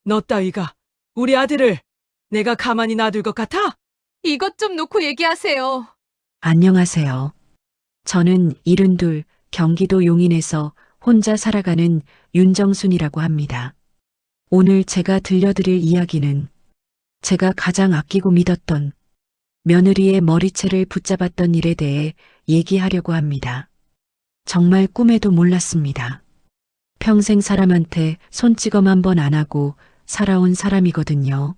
너 따위가 우리 아들을 내가 가만히 놔둘 것 같아? 이것 좀 놓고 얘기하세요. 안녕하세요. 저는 72 경기도 용인에서 혼자 살아가는 윤정순이라고 합니다. 오늘 제가 들려드릴 이야기는 제가 가장 아끼고 믿었던 며느리의 머리채를 붙잡았던 일에 대해 얘기하려고 합니다. 정말 꿈에도 몰랐습니다. 평생 사람한테 손찌검 한 번 안 하고 살아온 사람이거든요.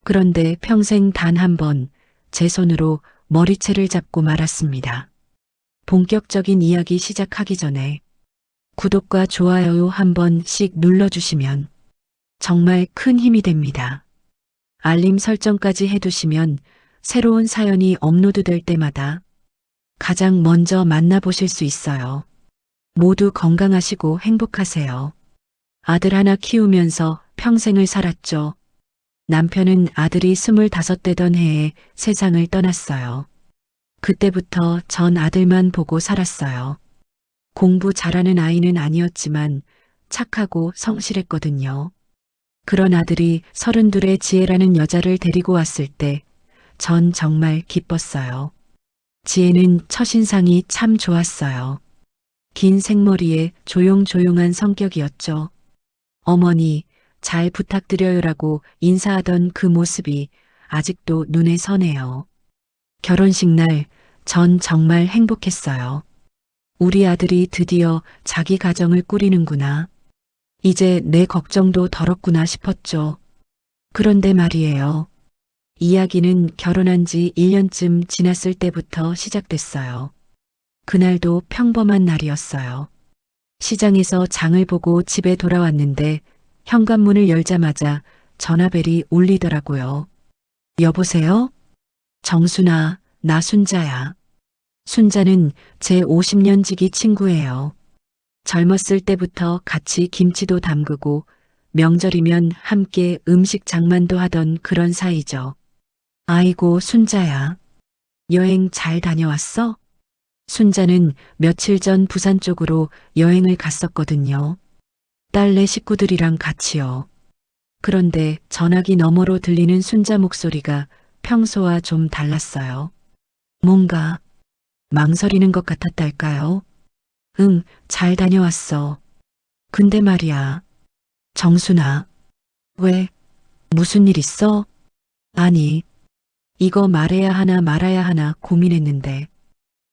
그런데 평생 단 한 번 제 손으로 머리채를 잡고 말았습니다. 본격적인 이야기 시작하기 전에 구독과 좋아요 한 번씩 눌러주시면 정말 큰 힘이 됩니다. 알림 설정까지 해두시면 새로운 사연이 업로드될 때마다 가장 먼저 만나보실 수 있어요. 모두 건강하시고 행복하세요. 아들 하나 키우면서 평생을 살았죠. 남편은 아들이 25되던 해에 세상을 떠났어요. 그때부터 전 아들만 보고 살았어요. 공부 잘하는 아이는 아니었지만 착하고 성실했거든요. 그런 아들이 32의 지혜라는 여자를 데리고 왔을 때 전 정말 기뻤어요. 지혜는 첫인상이 참 좋았어요. 긴 생머리에 조용조용한 성격이었죠. 어머니, 잘 부탁드려요라고 인사하던 그 모습이 아직도 눈에 선해요. 결혼식 날 전 정말 행복했어요. 우리 아들이 드디어 자기 가정을 꾸리는구나. 이제 내 걱정도 덜었구나 싶었죠. 그런데 말이에요. 이야기는 결혼한 지 1년쯤 지났을 때부터 시작됐어요. 그날도 평범한 날이었어요. 시장에서 장을 보고 집에 돌아왔는데 현관문을 열자마자 전화벨이 울리더라고요. 여보세요? 정순아, 나 순자야. 순자는 제 50년 지기 친구예요. 젊었을 때부터 같이 김치도 담그고 명절이면 함께 음식 장만도 하던 그런 사이죠. 아이고, 순자야. 여행 잘 다녀왔어? 순자는 며칠 전 부산 쪽으로 여행을 갔었거든요. 딸네 식구들이랑 같이요. 그런데 전화기 너머로 들리는 순자 목소리가 평소와 좀 달랐어요. 뭔가 망설이는 것 같았달까요? 응, 잘 다녀왔어. 근데 말이야. 정순아. 왜? 무슨 일 있어? 아니, 이거 말해야 하나 말아야 하나 고민했는데.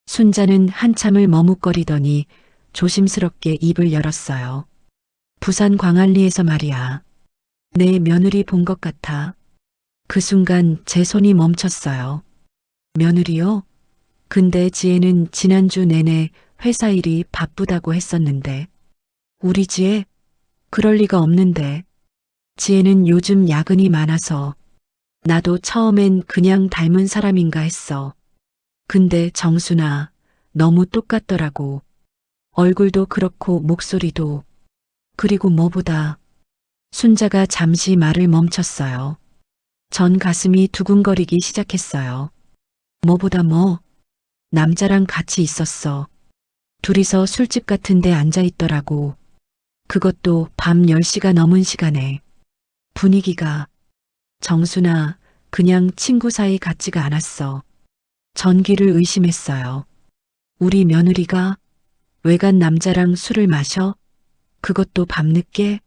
순자는 한참을 머뭇거리더니 조심스럽게 입을 열었어요. 부산 광안리에서 말이야. 내 며느리 본 것 같아. 그 순간 제 손이 멈췄어요. 며느리요? 근데 지혜는 지난주 내내 회사 일이 바쁘다고 했었는데. 우리 지혜? 그럴 리가 없는데. 지혜는 요즘 야근이 많아서 나도 처음엔 그냥 닮은 사람인가 했어. 근데 정순아, 너무 똑같더라고. 얼굴도 그렇고 목소리도. 그리고 뭐보다. 순자가 잠시 말을 멈췄어요. 전 가슴이 두근거리기 시작했어요. 뭐보다 뭐? 남자랑 같이 있었어. 둘이서 술집 같은 데 앉아 있더라고. 그것도 밤 10시가 넘은 시간에. 분위기가. 정순아, 그냥 친구 사이 같지가 않았어. 전기를 의심했어요. 우리 며느리가 외간 남자랑 술을 마셔? 그것도 밤늦게?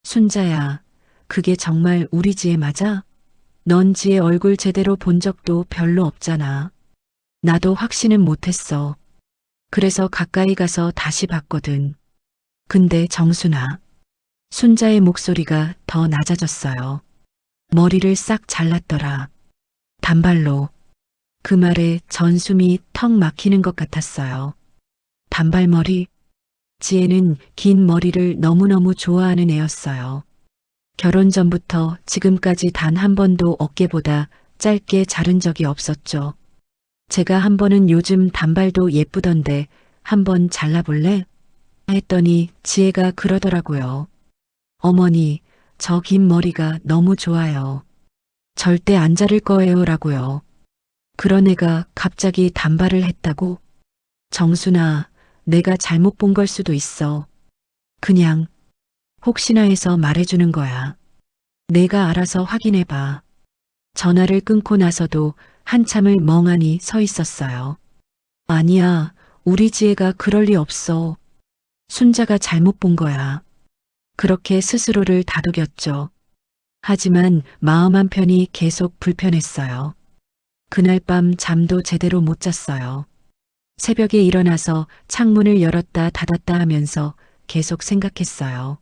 순자야, 그게 정말 우리 지혜 맞아? 넌 지혜 얼굴 제대로 본 적도 별로 없잖아. 나도 확신은 못했어. 그래서 가까이 가서 다시 봤거든. 근데 정순아, 순자의 목소리가 더 낮아졌어요. 머리를 싹 잘랐더라. 단발로. 그 말에 전숨이 턱 막히는 것 같았어요. 단발머리? 지혜는 긴 머리를 너무너무 좋아하는 애였어요. 결혼 전부터 지금까지 단 한 번도 어깨보다 짧게 자른 적이 없었죠. 제가 한 번은 요즘 단발도 예쁘던데 한번 잘라볼래? 했더니 지혜가 그러더라고요. 어머니, 저 긴 머리가 너무 좋아요. 절대 안 자를 거예요 라고요. 그런 애가 갑자기 단발을 했다고? 정순아, 내가 잘못 본 걸 수도 있어. 그냥 혹시나 해서 말해주는 거야. 내가 알아서 확인해 봐. 전화를 끊고 나서도 한참을 멍하니 서 있었어요. 아니야, 우리 지혜가 그럴 리 없어. 순자가 잘못 본 거야. 그렇게 스스로를 다독였죠. 하지만 마음 한편이 계속 불편했어요. 그날 밤 잠도 제대로 못 잤어요. 새벽에 일어나서 창문을 열었다 닫았다 하면서 계속 생각했어요.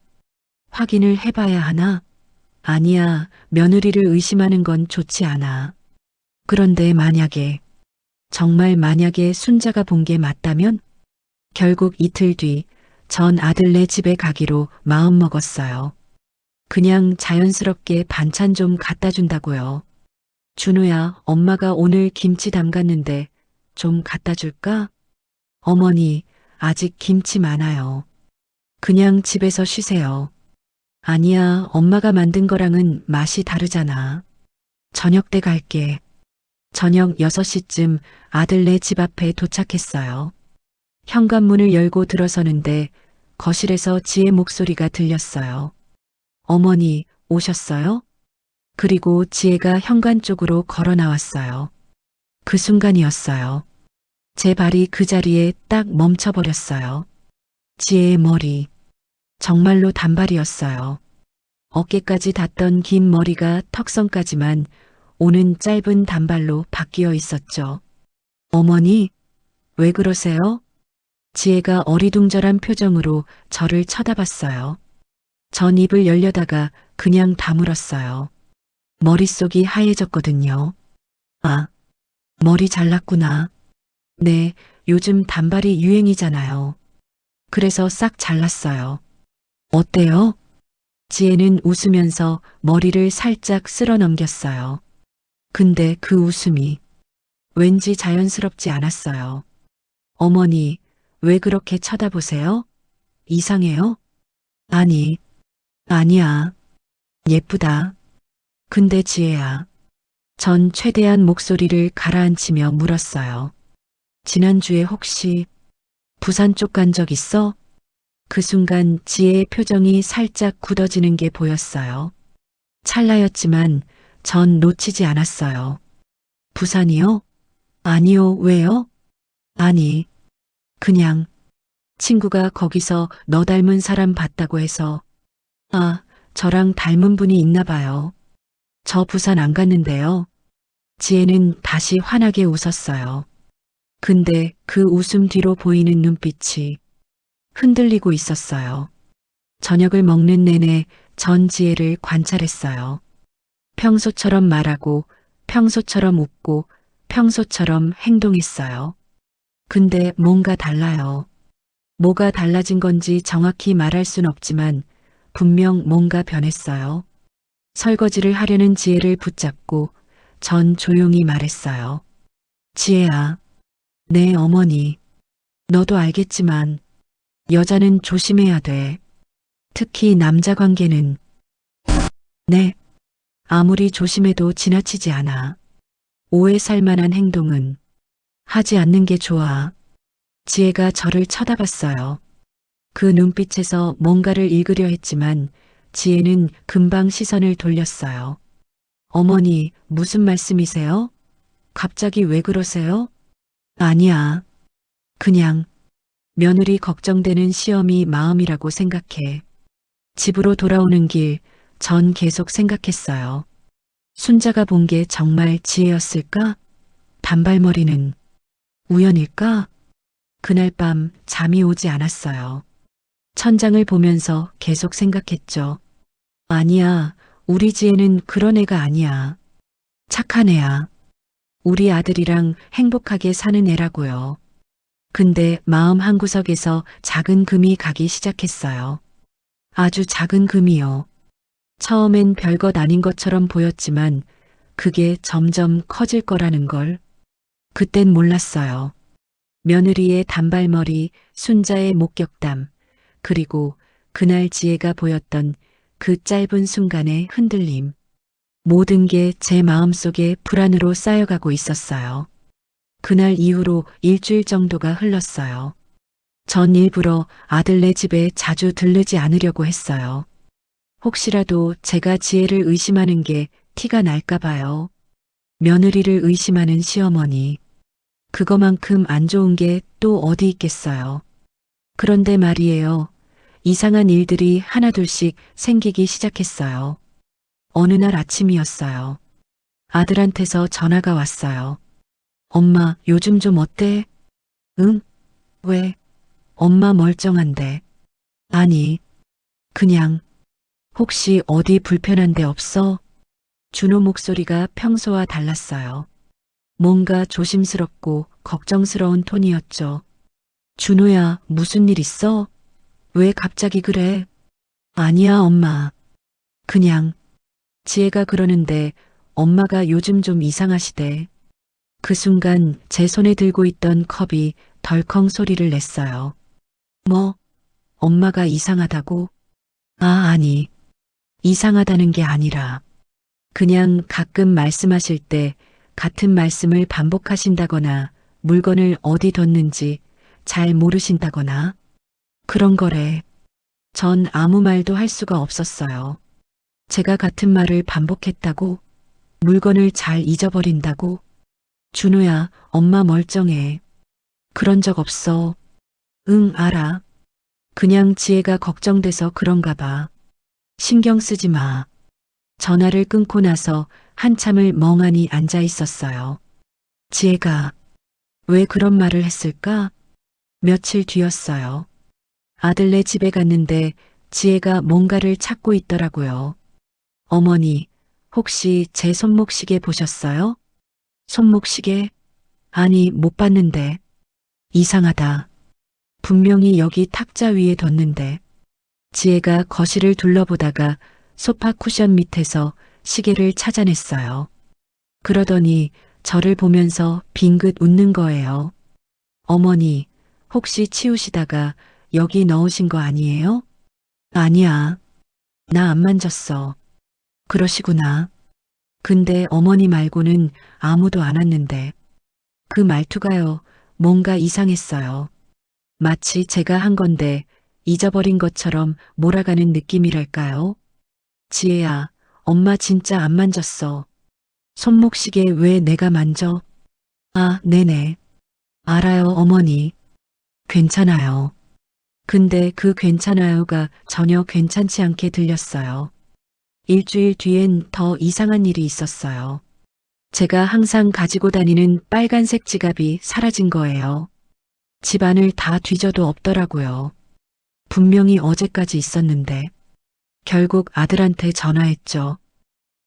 확인을 해봐야 하나? 아니야, 며느리를 의심하는 건 좋지 않아. 그런데 정말 만약에 순자가 본 게 맞다면? 결국 이틀 뒤 전 아들네 집에 가기로 마음먹었어요. 그냥 자연스럽게 반찬 좀 갖다 준다고요. 준우야, 엄마가 오늘 김치 담갔는데 좀 갖다 줄까? 어머니, 아직 김치 많아요. 그냥 집에서 쉬세요. 아니야, 엄마가 만든 거랑은 맛이 다르잖아. 저녁 때 갈게. 저녁 6시쯤 아들네 집 앞에 도착했어요. 현관문을 열고 들어서는데 거실에서 지혜 목소리가 들렸어요. 어머니, 오셨어요? 그리고 지혜가 현관 쪽으로 걸어 나왔어요. 그 순간이었어요. 제 발이 그 자리에 딱 멈춰버렸어요. 지혜의 머리. 정말로 단발이었어요. 어깨까지 닿던 긴 머리가 턱선까지만 오는 짧은 단발로 바뀌어 있었죠. 어머니, 왜 그러세요? 지혜가 어리둥절한 표정으로 저를 쳐다봤어요. 전 입을 열려다가 그냥 다물었어요. 머릿속이 하얘졌거든요. 아, 머리 잘랐구나. 네, 요즘 단발이 유행이잖아요. 그래서 싹 잘랐어요. 어때요? 지혜는 웃으면서 머리를 살짝 쓸어 넘겼어요. 근데 그 웃음이 왠지 자연스럽지 않았어요. 어머니, 왜 그렇게 쳐다보세요? 이상해요? 아니야. 예쁘다. 근데 지혜야. 전 최대한 목소리를 가라앉히며 물었어요. 지난주에 혹시 부산 쪽 간 적 있어? 그 순간 지혜의 표정이 살짝 굳어지는 게 보였어요. 찰나였지만 전 놓치지 않았어요. 부산이요? 아니요, 왜요? 아니, 그냥 친구가 거기서 너 닮은 사람 봤다고 해서. 아, 저랑 닮은 분이 있나 봐요. 저 부산 안 갔는데요. 지혜는 다시 환하게 웃었어요. 근데 그 웃음 뒤로 보이는 눈빛이 흔들리고 있었어요. 저녁을 먹는 내내 전 지혜를 관찰했어요. 평소처럼 말하고, 평소처럼 웃고, 평소처럼 행동했어요. 근데 뭔가 달라요. 뭐가 달라진 건지 정확히 말할 순 없지만 분명 뭔가 변했어요. 설거지를 하려는 지혜를 붙잡고 전 조용히 말했어요. 지혜야, 네 어머니. 너도 알겠지만 여자는 조심해야 돼. 특히 남자 관계는. 네. 아무리 조심해도 지나치지 않아. 오해 살 만한 행동은 하지 않는 게 좋아. 지혜가 저를 쳐다봤어요. 그 눈빛에서 뭔가를 읽으려 했지만 지혜는 금방 시선을 돌렸어요. 어머니, 무슨 말씀이세요? 갑자기 왜 그러세요? 아니야. 그냥 며느리 걱정되는 시험이 마음이라고 생각해. 집으로 돌아오는 길, 전 계속 생각했어요. 순자가 본 게 정말 지혜였을까? 단발머리는 우연일까? 그날 밤 잠이 오지 않았어요. 천장을 보면서 계속 생각했죠. 아니야, 우리 지혜는 그런 애가 아니야. 착한 애야. 우리 아들이랑 행복하게 사는 애라고요. 근데 마음 한구석에서 작은 금이 가기 시작했어요. 아주 작은 금이요. 처음엔 별것 아닌 것처럼 보였지만 그게 점점 커질 거라는 걸. 그땐 몰랐어요. 며느리의 단발머리, 순자의 목격담, 그리고 그날 지혜가 보였던 그 짧은 순간의 흔들림. 모든 게 제 마음속에 불안으로 쌓여가고 있었어요. 그날 이후로 일주일 정도가 흘렀어요. 전 일부러 아들네 집에 자주 들르지 않으려고 했어요. 혹시라도 제가 지혜를 의심하는 게 티가 날까 봐요. 며느리를 의심하는 시어머니. 그거만큼 안 좋은 게 또 어디 있겠어요. 그런데 말이에요. 이상한 일들이 하나둘씩 생기기 시작했어요. 어느 날 아침이었어요. 아들한테서 전화가 왔어요. 엄마, 요즘 좀 어때? 응? 왜? 엄마 멀쩡한데. 아니, 그냥, 혹시 어디 불편한 데 없어? 준호 목소리가 평소와 달랐어요. 뭔가 조심스럽고 걱정스러운 톤이었죠. 준호야, 무슨 일 있어? 왜 갑자기 그래? 아니야, 엄마. 그냥, 지혜가 그러는데 엄마가 요즘 좀 이상하시대. 그 순간 제 손에 들고 있던 컵이 덜컹 소리를 냈어요. 뭐, 엄마가 이상하다고? 아, 아니. 이상하다는 게 아니라, 그냥 가끔 말씀하실 때 같은 말씀을 반복하신다거나 물건을 어디 뒀는지 잘 모르신다거나 그런 거래. 전 아무 말도 할 수가 없었어요. 제가 같은 말을 반복했다고? 물건을 잘 잊어버린다고? 준호야, 엄마 멀쩡해. 그런 적 없어. 응, 알아. 그냥 지혜가 걱정돼서 그런가 봐. 신경 쓰지 마. 전화를 끊고 나서 한참을 멍하니 앉아 있었어요. 지혜가 왜 그런 말을 했을까? 며칠 뒤였어요. 아들네 집에 갔는데 지혜가 뭔가를 찾고 있더라고요. 어머니, 혹시 제 손목시계 보셨어요? 손목시계? 아니, 못 봤는데. 이상하다. 분명히 여기 탁자 위에 뒀는데. 지혜가 거실을 둘러보다가 소파 쿠션 밑에서 시계를 찾아냈어요. 그러더니 저를 보면서 빙긋 웃는 거예요. 어머니, 혹시 치우시다가 여기 넣으신 거 아니에요? 아니야. 나 안 만졌어. 그러시구나. 근데 어머니 말고는 아무도 안 왔는데. 그 말투가요, 뭔가 이상했어요. 마치 제가 한 건데 잊어버린 것처럼 몰아가는 느낌이랄까요? 지혜야, 엄마 진짜 안 만졌어. 손목시계 왜 내가 만져? 아, 네네. 알아요, 어머니. 괜찮아요. 근데 그 괜찮아요가 전혀 괜찮지 않게 들렸어요. 일주일 뒤엔 더 이상한 일이 있었어요. 제가 항상 가지고 다니는 빨간색 지갑이 사라진 거예요. 집안을 다 뒤져도 없더라고요. 분명히 어제까지 있었는데. 결국 아들한테 전화했죠.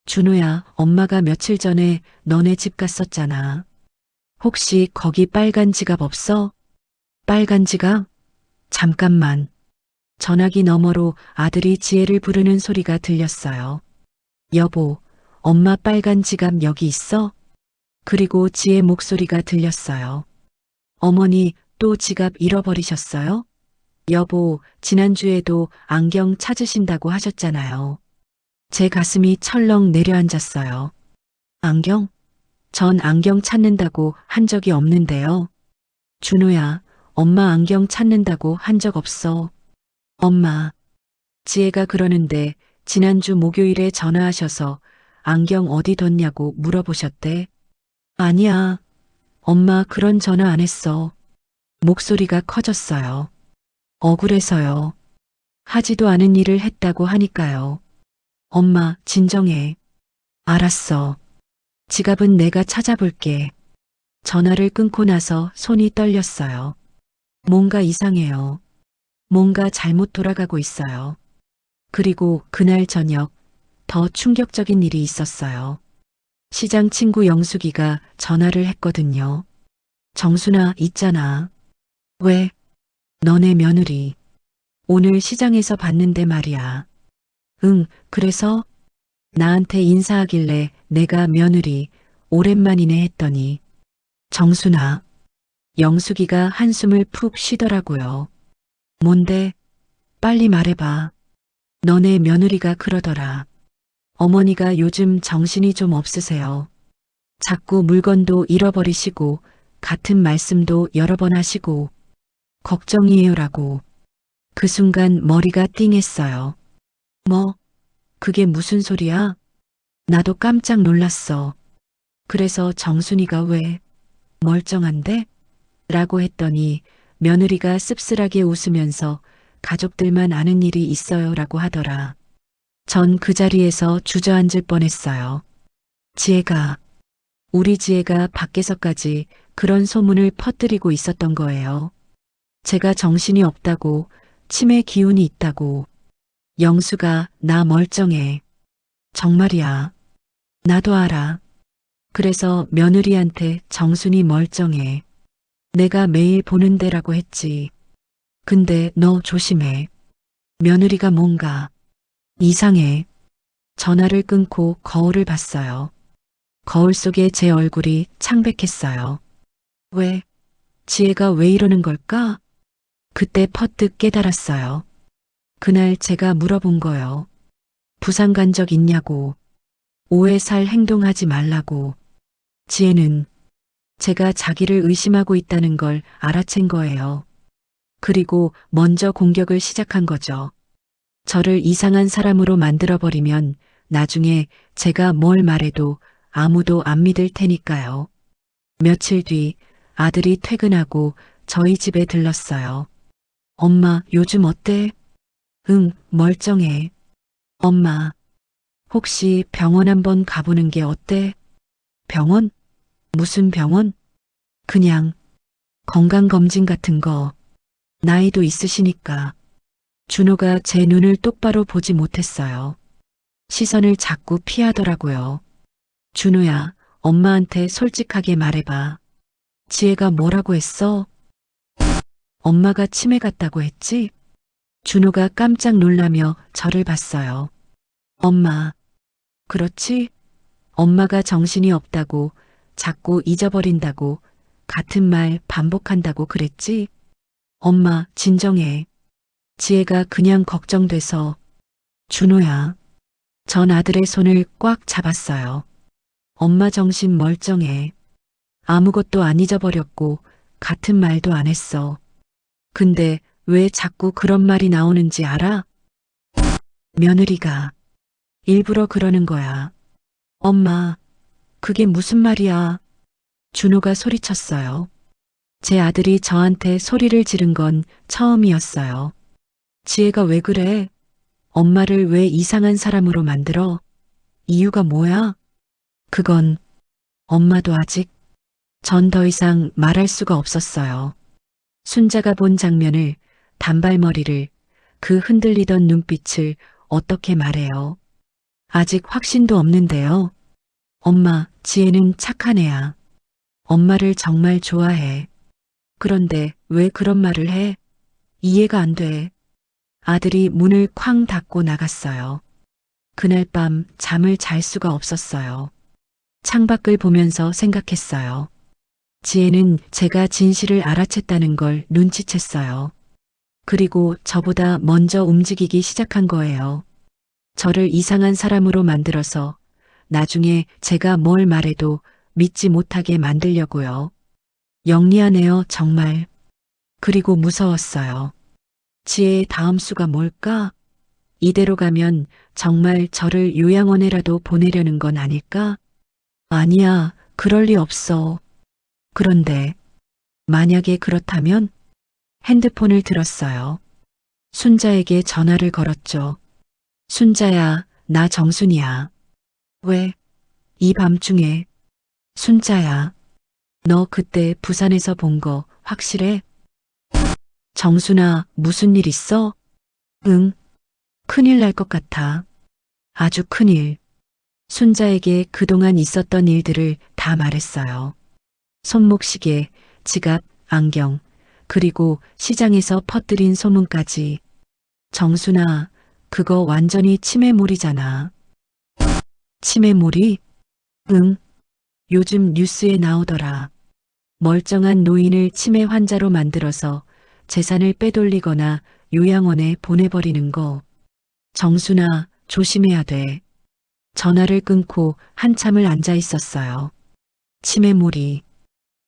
준호야, 엄마가 며칠 전에 너네 집 갔었잖아. 혹시 거기 빨간 지갑 없어? 빨간 지갑? 잠깐만. 전화기 너머로 아들이 지혜를 부르는 소리가 들렸어요. 여보, 엄마 빨간 지갑 여기 있어? 그리고 지혜 목소리가 들렸어요. 어머니, 또 지갑 잃어버리셨어요? 여보, 지난주에도 안경 찾으신다고 하셨잖아요. 제 가슴이 철렁 내려앉았어요. 안경? 전 안경 찾는다고 한 적이 없는데요. 준호야, 엄마 안경 찾는다고 한 적 없어. 엄마, 지혜가 그러는데 지난주 목요일에 전화하셔서 안경 어디 뒀냐고 물어보셨대. 아니야, 엄마 그런 전화 안 했어. 목소리가 커졌어요. 억울해서요. 하지도 않은 일을 했다고 하니까요. 엄마, 진정해. 알았어. 지갑은 내가 찾아볼게. 전화를 끊고 나서 손이 떨렸어요. 뭔가 이상해요. 뭔가 잘못 돌아가고 있어요. 그리고 그날 저녁 더 충격적인 일이 있었어요. 시장 친구 영숙이가 전화를 했거든요. 정순아, 있잖아. 왜? 너네 며느리. 오늘 시장에서 봤는데 말이야. 응, 그래서? 나한테 인사하길래 내가 며느리 오랜만이네 했더니 정순아. 영숙이가 한숨을 푹 쉬더라고요. 뭔데? 빨리 말해봐. 너네 며느리가 그러더라. 어머니가 요즘 정신이 좀 없으세요. 자꾸 물건도 잃어버리시고 같은 말씀도 여러 번 하시고 걱정이에요라고. 그 순간 머리가 띵했어요. 뭐? 그게 무슨 소리야? 나도 깜짝 놀랐어. 그래서 정순이가 왜 멀쩡한데? 라고 했더니 며느리가 씁쓸하게 웃으면서 가족들만 아는 일이 있어요 라고 하더라. 전 그 자리에서 주저앉을 뻔했어요. 우리 지혜가 밖에서까지 그런 소문을 퍼뜨리고 있었던 거예요. 제가 정신이 없다고, 치매 기운이 있다고. 영수가 나 멀쩡해. 정말이야. 나도 알아. 그래서 며느리한테 정순이 멀쩡해. 내가 매일 보는 데라고 했지. 근데 너 조심해. 며느리가 뭔가 이상해. 전화를 끊고 거울을 봤어요. 거울 속에 제 얼굴이 창백했어요. 왜? 지혜가 왜 이러는 걸까? 그때 퍼뜩 깨달았어요. 그날 제가 물어본 거요. 부산 간 적 있냐고. 오해 살 행동하지 말라고. 지혜는 제가 자기를 의심하고 있다는 걸 알아챈 거예요. 그리고 먼저 공격을 시작한 거죠. 저를 이상한 사람으로 만들어버리면 나중에 제가 뭘 말해도 아무도 안 믿을 테니까요. 며칠 뒤 아들이 퇴근하고 저희 집에 들렀어요. 엄마, 요즘 어때? 응, 멀쩡해. 엄마, 혹시 병원 한번 가보는 게 어때? 병원? 무슨 병원? 그냥 건강검진 같은 거. 나이도 있으시니까. 준호가 제 눈을 똑바로 보지 못했어요. 시선을 자꾸 피하더라고요. 준호야, 엄마한테 솔직하게 말해봐. 지혜가 뭐라고 했어? 엄마가 치매 같다고 했지? 준호가 깜짝 놀라며 저를 봤어요. 엄마, 그렇지? 엄마가 정신이 없다고, 자꾸 잊어버린다고, 같은 말 반복한다고 그랬지? 엄마, 진정해. 지혜가 그냥 걱정돼서. 준호야. 전 아들의 손을 꽉 잡았어요. 엄마 정신 멀쩡해. 아무것도 안 잊어버렸고 같은 말도 안 했어. 근데 왜 자꾸 그런 말이 나오는지 알아? 며느리가 일부러 그러는 거야. 엄마, 그게 무슨 말이야? 준호가 소리쳤어요. 제 아들이 저한테 소리를 지른 건 처음이었어요. 지혜가 왜 그래? 엄마를 왜 이상한 사람으로 만들어? 이유가 뭐야? 그건 엄마도 아직. 전 더 이상 말할 수가 없었어요. 순자가 본 장면을, 단발머리를, 그 흔들리던 눈빛을 어떻게 말해요? 아직 확신도 없는데요. 엄마, 지혜는 착한 애야. 엄마를 정말 좋아해. 그런데 왜 그런 말을 해? 이해가 안 돼. 아들이 문을 쾅 닫고 나갔어요. 그날 밤 잠을 잘 수가 없었어요. 창밖을 보면서 생각했어요. 지혜는 제가 진실을 알아챘다는 걸 눈치챘어요. 그리고 저보다 먼저 움직이기 시작한 거예요. 저를 이상한 사람으로 만들어서 나중에 제가 뭘 말해도 믿지 못하게 만들려고요. 영리하네요, 정말. 그리고 무서웠어요. 지혜의 다음 수가 뭘까? 이대로 가면 정말 저를 요양원에라도 보내려는 건 아닐까? 아니야, 그럴 리 없어. 그런데 만약에 그렇다면 핸드폰을 들었어요. 순자에게 전화를 걸었죠. 순자야, 나 정순이야. 왜? 이 밤중에. 순자야, 너 그때 부산에서 본 거 확실해? 정순아, 무슨 일 있어? 응, 큰일 날 것 같아. 아주 큰일. 순자에게 그동안 있었던 일들을 다 말했어요. 손목시계, 지갑, 안경, 그리고 시장에서 퍼뜨린 소문까지. 정순아, 그거 완전히 치매몰이잖아. 치매몰이? 응, 요즘 뉴스에 나오더라. 멀쩡한 노인을 치매 환자로 만들어서 재산을 빼돌리거나 요양원에 보내버리는 거. 정순아, 조심해야 돼. 전화를 끊고 한참을 앉아 있었어요. 치매몰이.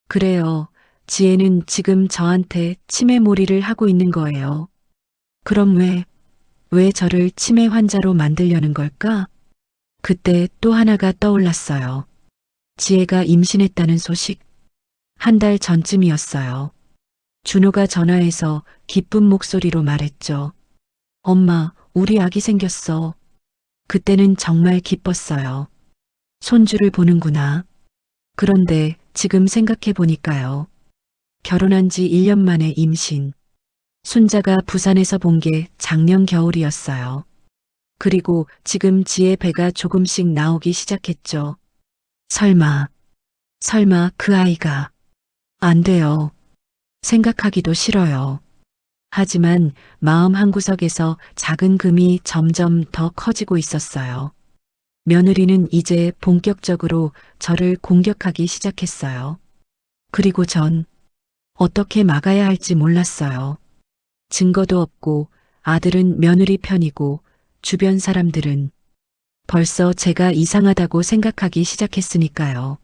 그래요. 지혜는 지금 저한테 치매몰이를 하고 있는 거예요. 그럼 왜 왜 저를 치매 환자로 만들려는 걸까? 그때 또 하나가 떠올랐어요. 지혜가 임신했다는 소식. 한 달 전쯤이었어요. 준호가 전화해서 기쁜 목소리로 말했죠. 엄마, 우리 아기 생겼어. 그때는 정말 기뻤어요. 손주를 보는구나. 그런데 지금 생각해 보니까요. 결혼한 지 1년 만에 임신. 순자가 부산에서 본 게 작년 겨울이었어요. 그리고 지금 지혜 배가 조금씩 나오기 시작했죠. 설마 그 아이가. 안 돼요. 생각하기도 싫어요. 하지만 마음 한구석에서 작은 금이 점점 더 커지고 있었어요. 며느리는 이제 본격적으로 저를 공격하기 시작했어요. 그리고 전 어떻게 막아야 할지 몰랐어요. 증거도 없고 아들은 며느리 편이고 주변 사람들은 벌써 제가 이상하다고 생각하기 시작했으니까요.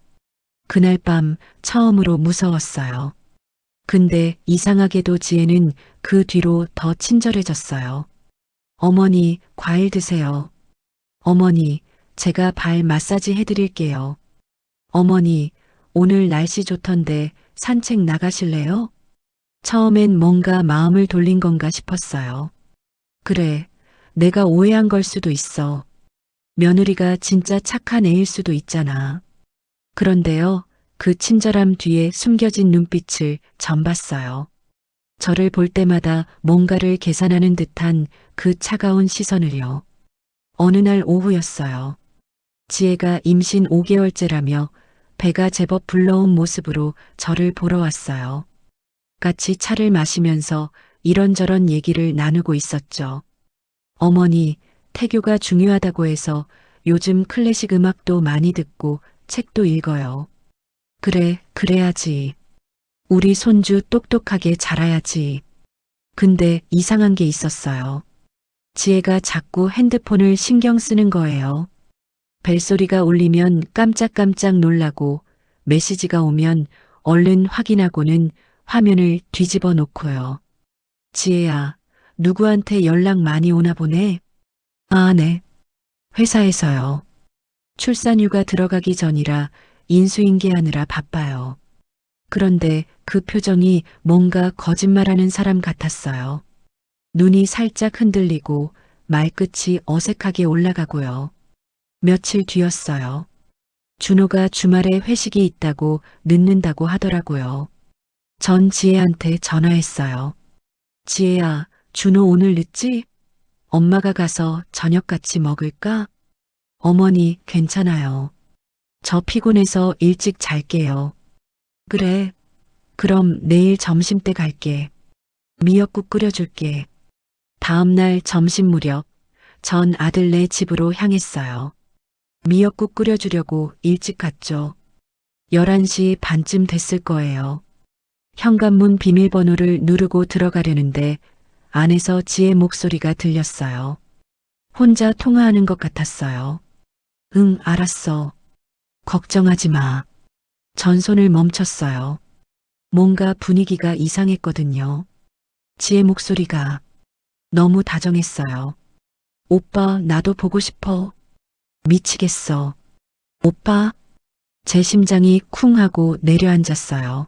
그날 밤 처음으로 무서웠어요. 근데 이상하게도 지혜는 그 뒤로 더 친절해졌어요. 어머니, 과일 드세요. 어머니, 제가 발 마사지 해드릴게요. 어머니, 오늘 날씨 좋던데 산책 나가실래요? 처음엔 뭔가 마음을 돌린 건가 싶었어요. 그래, 내가 오해한 걸 수도 있어. 며느리가 진짜 착한 애일 수도 있잖아. 그런데요, 그 친절함 뒤에 숨겨진 눈빛을 전 봤어요. 저를 볼 때마다 뭔가를 계산하는 듯한 그 차가운 시선을요. 어느 날 오후였어요. 지혜가 임신 5개월째라며 배가 제법 불러온 모습으로 저를 보러 왔어요. 같이 차를 마시면서 이런저런 얘기를 나누고 있었죠. 어머니, 태교가 중요하다고 해서 요즘 클래식 음악도 많이 듣고 책도 읽어요. 그래, 그래야지. 우리 손주 똑똑하게 자라야지. 근데 이상한 게 있었어요. 지혜가 자꾸 핸드폰을 신경 쓰는 거예요. 벨소리가 울리면 깜짝깜짝 놀라고 메시지가 오면 얼른 확인하고는 화면을 뒤집어 놓고요. 지혜야, 누구한테 연락 많이 오나 보네? 아, 네. 회사에서요. 출산휴가 들어가기 전이라 인수인계하느라 바빠요. 그런데 그 표정이 뭔가 거짓말하는 사람 같았어요. 눈이 살짝 흔들리고 말끝이 어색하게 올라가고요. 며칠 뒤였어요. 준호가 주말에 회식이 있다고 늦는다고 하더라고요. 전 지혜한테 전화했어요. 지혜야, 준호 오늘 늦지? 엄마가 가서 저녁 같이 먹을까? 어머니, 괜찮아요. 저 피곤해서 일찍 잘게요. 그래. 그럼 내일 점심 때 갈게. 미역국 끓여줄게. 다음 날 점심 무렵 전 아들네 집으로 향했어요. 미역국 끓여주려고 일찍 갔죠. 11시 반쯤 됐을 거예요. 현관문 비밀번호를 누르고 들어가려는데 안에서 지혜 목소리가 들렸어요. 혼자 통화하는 것 같았어요. 응, 알았어. 걱정하지 마. 전 손을 멈췄어요. 뭔가 분위기가 이상했거든요. 지혜 목소리가 너무 다정했어요. 오빠, 나도 보고 싶어. 미치겠어. 오빠? 제 심장이 쿵 하고 내려앉았어요.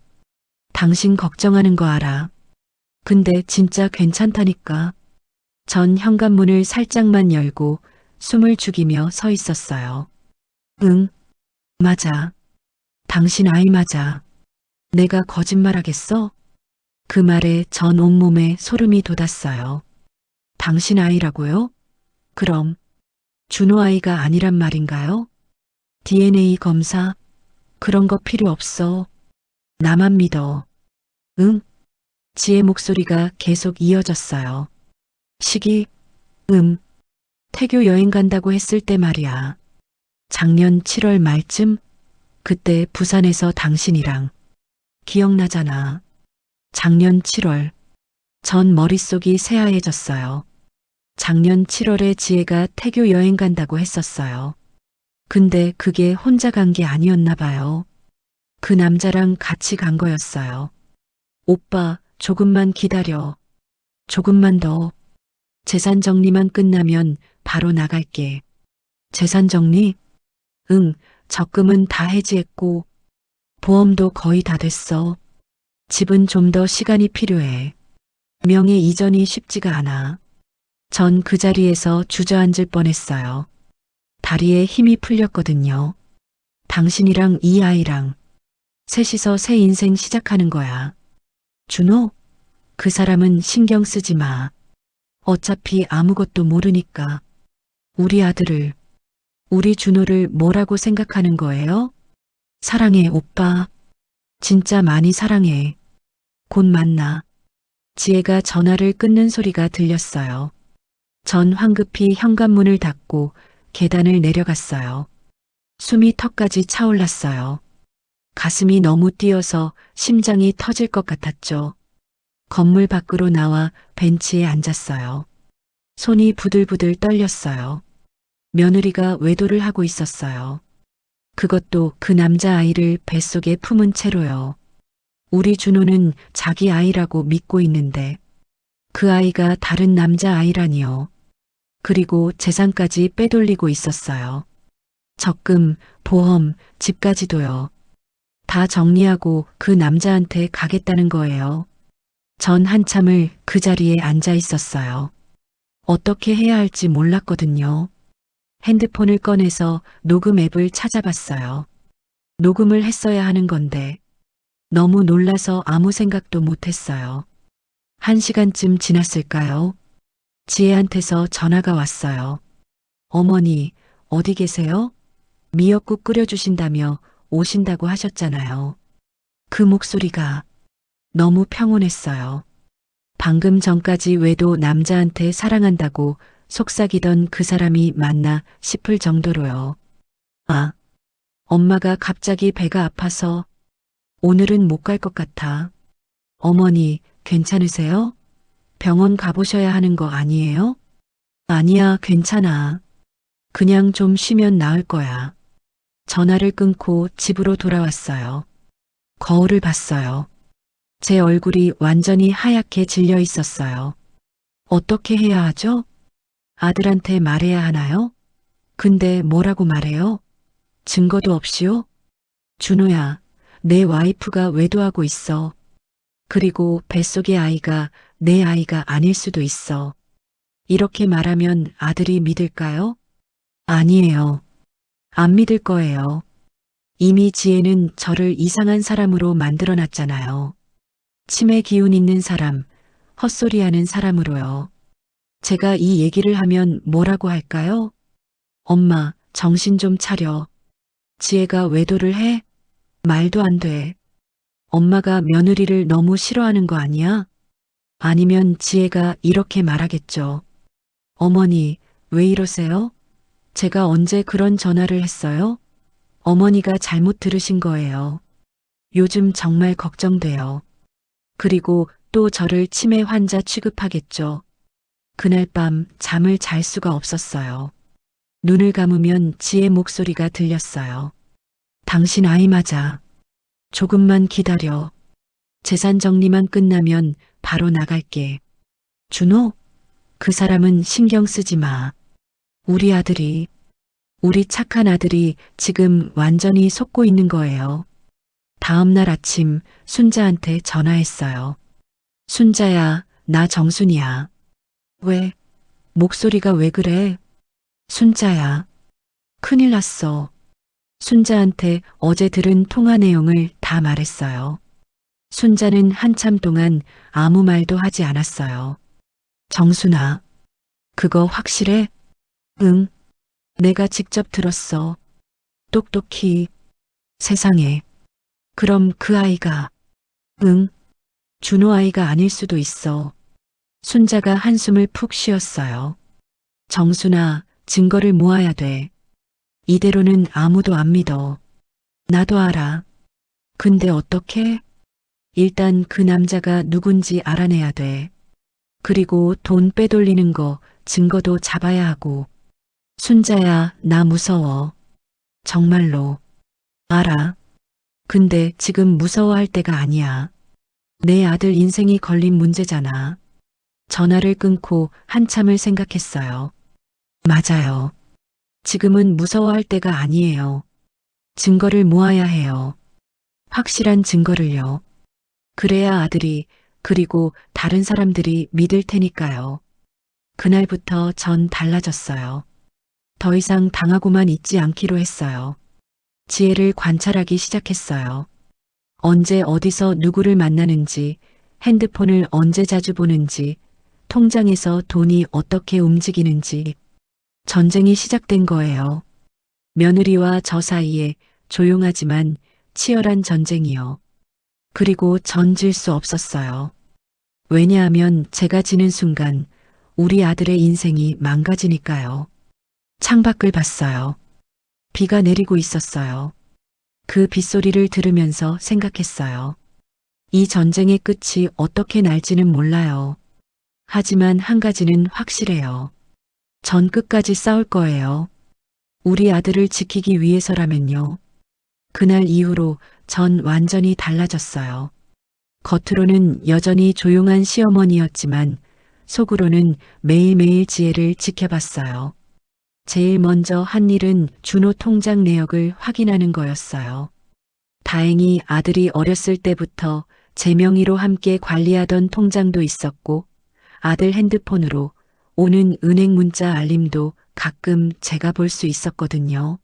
당신 걱정하는 거 알아. 근데 진짜 괜찮다니까. 전 현관문을 살짝만 열고 숨을 죽이며 서 있었어요. 응, 맞아. 당신 아이 맞아. 내가 거짓말하겠어? 그 말에 전 온몸에 소름이 돋았어요. 당신 아이라고요? 그럼 준호 아이가 아니란 말인가요? DNA 검사? 그런 거 필요 없어. 나만 믿어. 응? 지혜 목소리가 계속 이어졌어요. 시기? 태교 여행 간다고 했을 때 말이야. 작년 7월 말쯤? 그때 부산에서 당신이랑. 기억나잖아. 작년 7월. 전 머릿속이 새하얘졌어요. 작년 7월에 지혜가 태교 여행 간다고 했었어요. 근데 그게 혼자 간 게 아니었나 봐요. 그 남자랑 같이 간 거였어요. 오빠, 조금만 기다려. 조금만 더. 재산 정리만 끝나면 바로 나갈게. 재산 정리? 응, 적금은 다 해지했고, 보험도 거의 다 됐어. 집은 좀 더 시간이 필요해. 명예 이전이 쉽지가 않아. 전 그 자리에서 주저앉을 뻔했어요. 다리에 힘이 풀렸거든요. 당신이랑 이 아이랑 셋이서 새 인생 시작하는 거야. 준호? 그 사람은 신경 쓰지 마. 어차피 아무것도 모르니까. 우리 아들을, 우리 준호를 뭐라고 생각하는 거예요? 사랑해, 오빠. 진짜 많이 사랑해. 곧 만나. 지혜가 전화를 끊는 소리가 들렸어요. 전 황급히 현관문을 닫고 계단을 내려갔어요. 숨이 턱까지 차올랐어요. 가슴이 너무 뛰어서 심장이 터질 것 같았죠. 건물 밖으로 나와 벤치에 앉았어요. 손이 부들부들 떨렸어요. 며느리가 외도를 하고 있었어요. 그것도 그 남자아이를 뱃속에 품은 채로요. 우리 준호는 자기 아이라고 믿고 있는데 그 아이가 다른 남자아이라니요. 그리고 재산까지 빼돌리고 있었어요. 적금, 보험, 집까지도요. 다 정리하고 그 남자한테 가겠다는 거예요. 전 한참을 그 자리에 앉아 있었어요. 어떻게 해야 할지 몰랐거든요. 핸드폰을 꺼내서 녹음 앱을 찾아봤어요. 녹음을 했어야 하는 건데 너무 놀라서 아무 생각도 못했어요. 1시간쯤 지났을까요? 지혜한테서 전화가 왔어요. 어머니, 어디 계세요? 미역국 끓여주신다며 오신다고 하셨잖아요. 그 목소리가 너무 평온했어요. 방금 전까지 외도 남자한테 사랑한다고 속삭이던 그 사람이 맞나 싶을 정도로요. 아, 엄마가 갑자기 배가 아파서 오늘은 못 갈 것 같아. 어머니, 괜찮으세요? 병원 가보셔야 하는 거 아니에요? 아니야, 괜찮아. 그냥 좀 쉬면 나을 거야. 전화를 끊고 집으로 돌아왔어요. 거울을 봤어요. 제 얼굴이 완전히 하얗게 질려 있었어요. 어떻게 해야 하죠? 아들한테 말해야 하나요? 근데 뭐라고 말해요? 증거도 없이요? 준호야, 내 와이프가 외도하고 있어. 그리고 뱃속의 아이가 내 아이가 아닐 수도 있어. 이렇게 말하면 아들이 믿을까요? 아니에요. 안 믿을 거예요. 이미 지혜는 저를 이상한 사람으로 만들어 놨잖아요. 치매 기운 있는 사람, 헛소리하는 사람으로요. 제가 이 얘기를 하면 뭐라고 할까요? 엄마, 정신 좀 차려. 지혜가 외도를 해? 말도 안 돼. 엄마가 며느리를 너무 싫어하는 거 아니야? 아니면 지혜가 이렇게 말하겠죠. 어머니, 왜 이러세요? 제가 언제 그런 전화를 했어요? 어머니가 잘못 들으신 거예요. 요즘 정말 걱정돼요. 그리고 또 저를 치매 환자 취급하겠죠. 그날 밤 잠을 잘 수가 없었어요. 눈을 감으면 지혜 목소리가 들렸어요. 당신 아이 맞아. 조금만 기다려. 재산 정리만 끝나면 바로 나갈게. 준호? 그 사람은 신경 쓰지 마. 우리 아들이, 우리 착한 아들이 지금 완전히 속고 있는 거예요. 다음 날 아침 순자한테 전화했어요. 순자야, 나 정순이야. 왜? 목소리가 왜 그래? 순자야. 큰일 났어. 순자한테 어제 들은 통화 내용을 다 말했어요. 순자는 한참 동안 아무 말도 하지 않았어요. 정순아, 그거 확실해? 응. 내가 직접 들었어. 똑똑히. 세상에. 그럼 그 아이가, 응. 준호 아이가 아닐 수도 있어. 순자가 한숨을 푹 쉬었어요. 정순아, 증거를 모아야 돼. 이대로는 아무도 안 믿어. 나도 알아. 근데 어떻게? 일단 그 남자가 누군지 알아내야 돼. 그리고 돈 빼돌리는 거 증거도 잡아야 하고. 순자야, 나 무서워. 정말로. 알아. 근데 지금 무서워할 때가 아니야. 내 아들 인생이 걸린 문제잖아. 전화를 끊고 한참을 생각했어요. 맞아요. 지금은 무서워할 때가 아니에요. 증거를 모아야 해요. 확실한 증거를요. 그래야 아들이, 그리고 다른 사람들이 믿을 테니까요. 그날부터 전 달라졌어요. 더 이상 당하고만 있지 않기로 했어요. 지혜를 관찰하기 시작했어요. 언제 어디서 누구를 만나는지, 핸드폰을 언제 자주 보는지, 통장에서 돈이 어떻게 움직이는지. 전쟁이 시작된 거예요. 며느리와 저 사이에 조용하지만 치열한 전쟁이요. 그리고 전 질 수 없었어요. 왜냐하면 제가 지는 순간 우리 아들의 인생이 망가지니까요. 창밖을 봤어요. 비가 내리고 있었어요. 그 빗소리를 들으면서 생각했어요. 이 전쟁의 끝이 어떻게 날지는 몰라요. 하지만 한 가지는 확실해요. 전 끝까지 싸울 거예요. 우리 아들을 지키기 위해서라면요. 그날 이후로 전 완전히 달라졌어요. 겉으로는 여전히 조용한 시어머니였지만 속으로는 매일매일 지혜를 지켜봤어요. 제일 먼저 한 일은 준호 통장 내역을 확인하는 거였어요. 다행히 아들이 어렸을 때부터 제 명의로 함께 관리하던 통장도 있었고 아들 핸드폰으로 오는 은행 문자 알림도 가끔 제가 볼 수 있었거든요.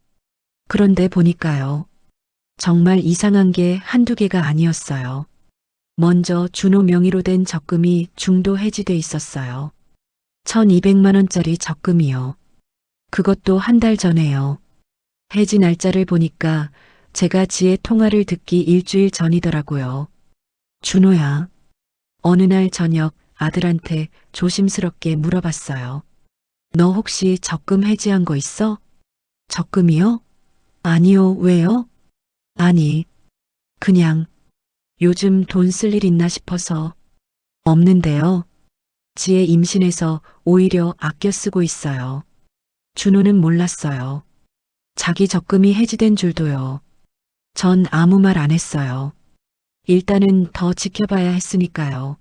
그런데 보니까요. 정말 이상한 게 한두 개가 아니었어요. 먼저 준호 명의로 된 적금이 중도 해지돼 있었어요. 1200만 원짜리 적금이요. 그것도 한 달 전에요. 해지 날짜를 보니까 제가 지혜 통화를 듣기 일주일 전이더라고요. 준호야. 어느 날 저녁 아들한테 조심스럽게 물어봤어요. 너 혹시 적금 해지한 거 있어? 적금이요? 아니요, 왜요? 아니, 그냥 요즘 돈 쓸 일 있나 싶어서. 없는데요. 지혜 임신해서 오히려 아껴 쓰고 있어요. 준호는 몰랐어요. 자기 적금이 해지된 줄도요. 전 아무 말 안 했어요. 일단은 더 지켜봐야 했으니까요.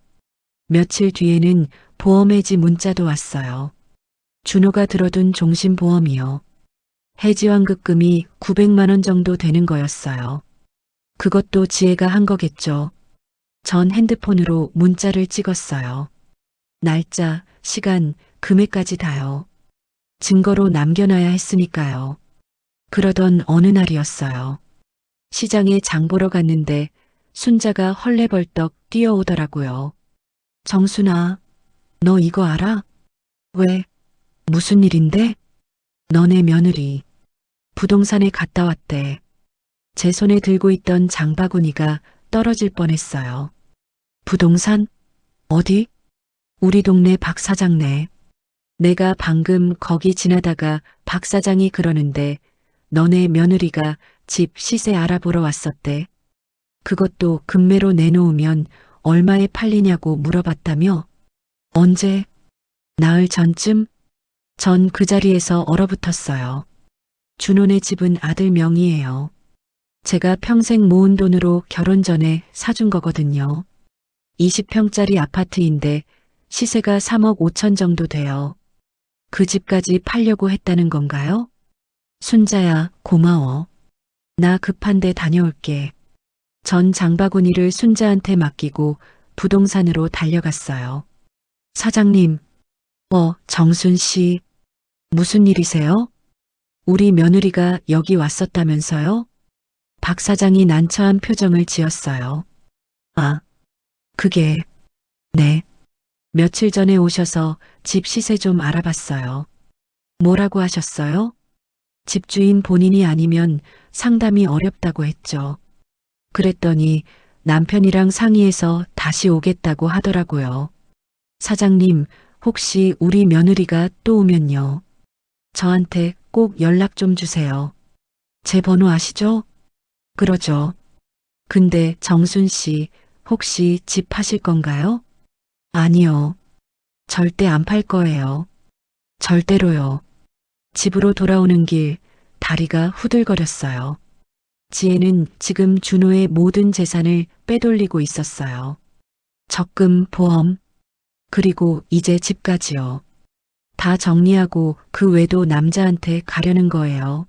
며칠 뒤에는 보험 해지 문자도 왔어요. 준호가 들어둔 종신보험이요. 해지 환급금이 900만 원 정도 되는 거였어요. 그것도 지혜가 한 거겠죠. 전 핸드폰으로 문자를 찍었어요. 날짜, 시간, 금액까지 다요. 증거로 남겨놔야 했으니까요. 그러던 어느 날이었어요. 시장에 장 보러 갔는데 순자가 헐레벌떡 뛰어오더라고요. 정순아, 너 이거 알아? 왜? 무슨 일인데? 너네 며느리 부동산에 갔다 왔대. 제 손에 들고 있던 장바구니가 떨어질 뻔했어요. 부동산? 어디? 우리 동네 박 사장네. 내가 방금 거기 지나다가 박 사장이 그러는데 너네 며느리가 집 시세 알아보러 왔었대. 그것도 금매로 내놓으면 얼마에 팔리냐고 물어봤다며? 언제? 나흘 전쯤? 전 그 자리에서 얼어붙었어요. 준호네 집은 아들 명의예요. 제가 평생 모은 돈으로 결혼 전에 사준 거거든요. 20평짜리 아파트인데 시세가 3억 5천 정도 돼요. 그 집까지 팔려고 했다는 건가요? 순자야, 고마워. 나 급한데 다녀올게. 전 장바구니를 순자한테 맡기고 부동산으로 달려갔어요. 사장님, 정순 씨, 무슨 일이세요? 우리 며느리가 여기 왔었다면서요? 박 사장이 난처한 표정을 지었어요. 아, 그게, 네. 며칠 전에 오셔서 집 시세 좀 알아봤어요. 뭐라고 하셨어요? 집주인 본인이 아니면 상담이 어렵다고 했죠. 그랬더니 남편이랑 상의해서 다시 오겠다고 하더라고요. 사장님, 혹시 우리 며느리가 또 오면요. 저한테 꼭 연락 좀 주세요. 제 번호 아시죠? 그러죠. 근데 정순 씨, 혹시 집 파실 건가요? 아니요. 절대 안 팔 거예요. 절대로요. 집으로 돌아오는 길, 다리가 후들거렸어요. 지혜는 지금 준호의 모든 재산을 빼돌리고 있었어요. 적금, 보험, 그리고 이제 집까지요. 다 정리하고 그 외도 남자한테 가려는 거예요.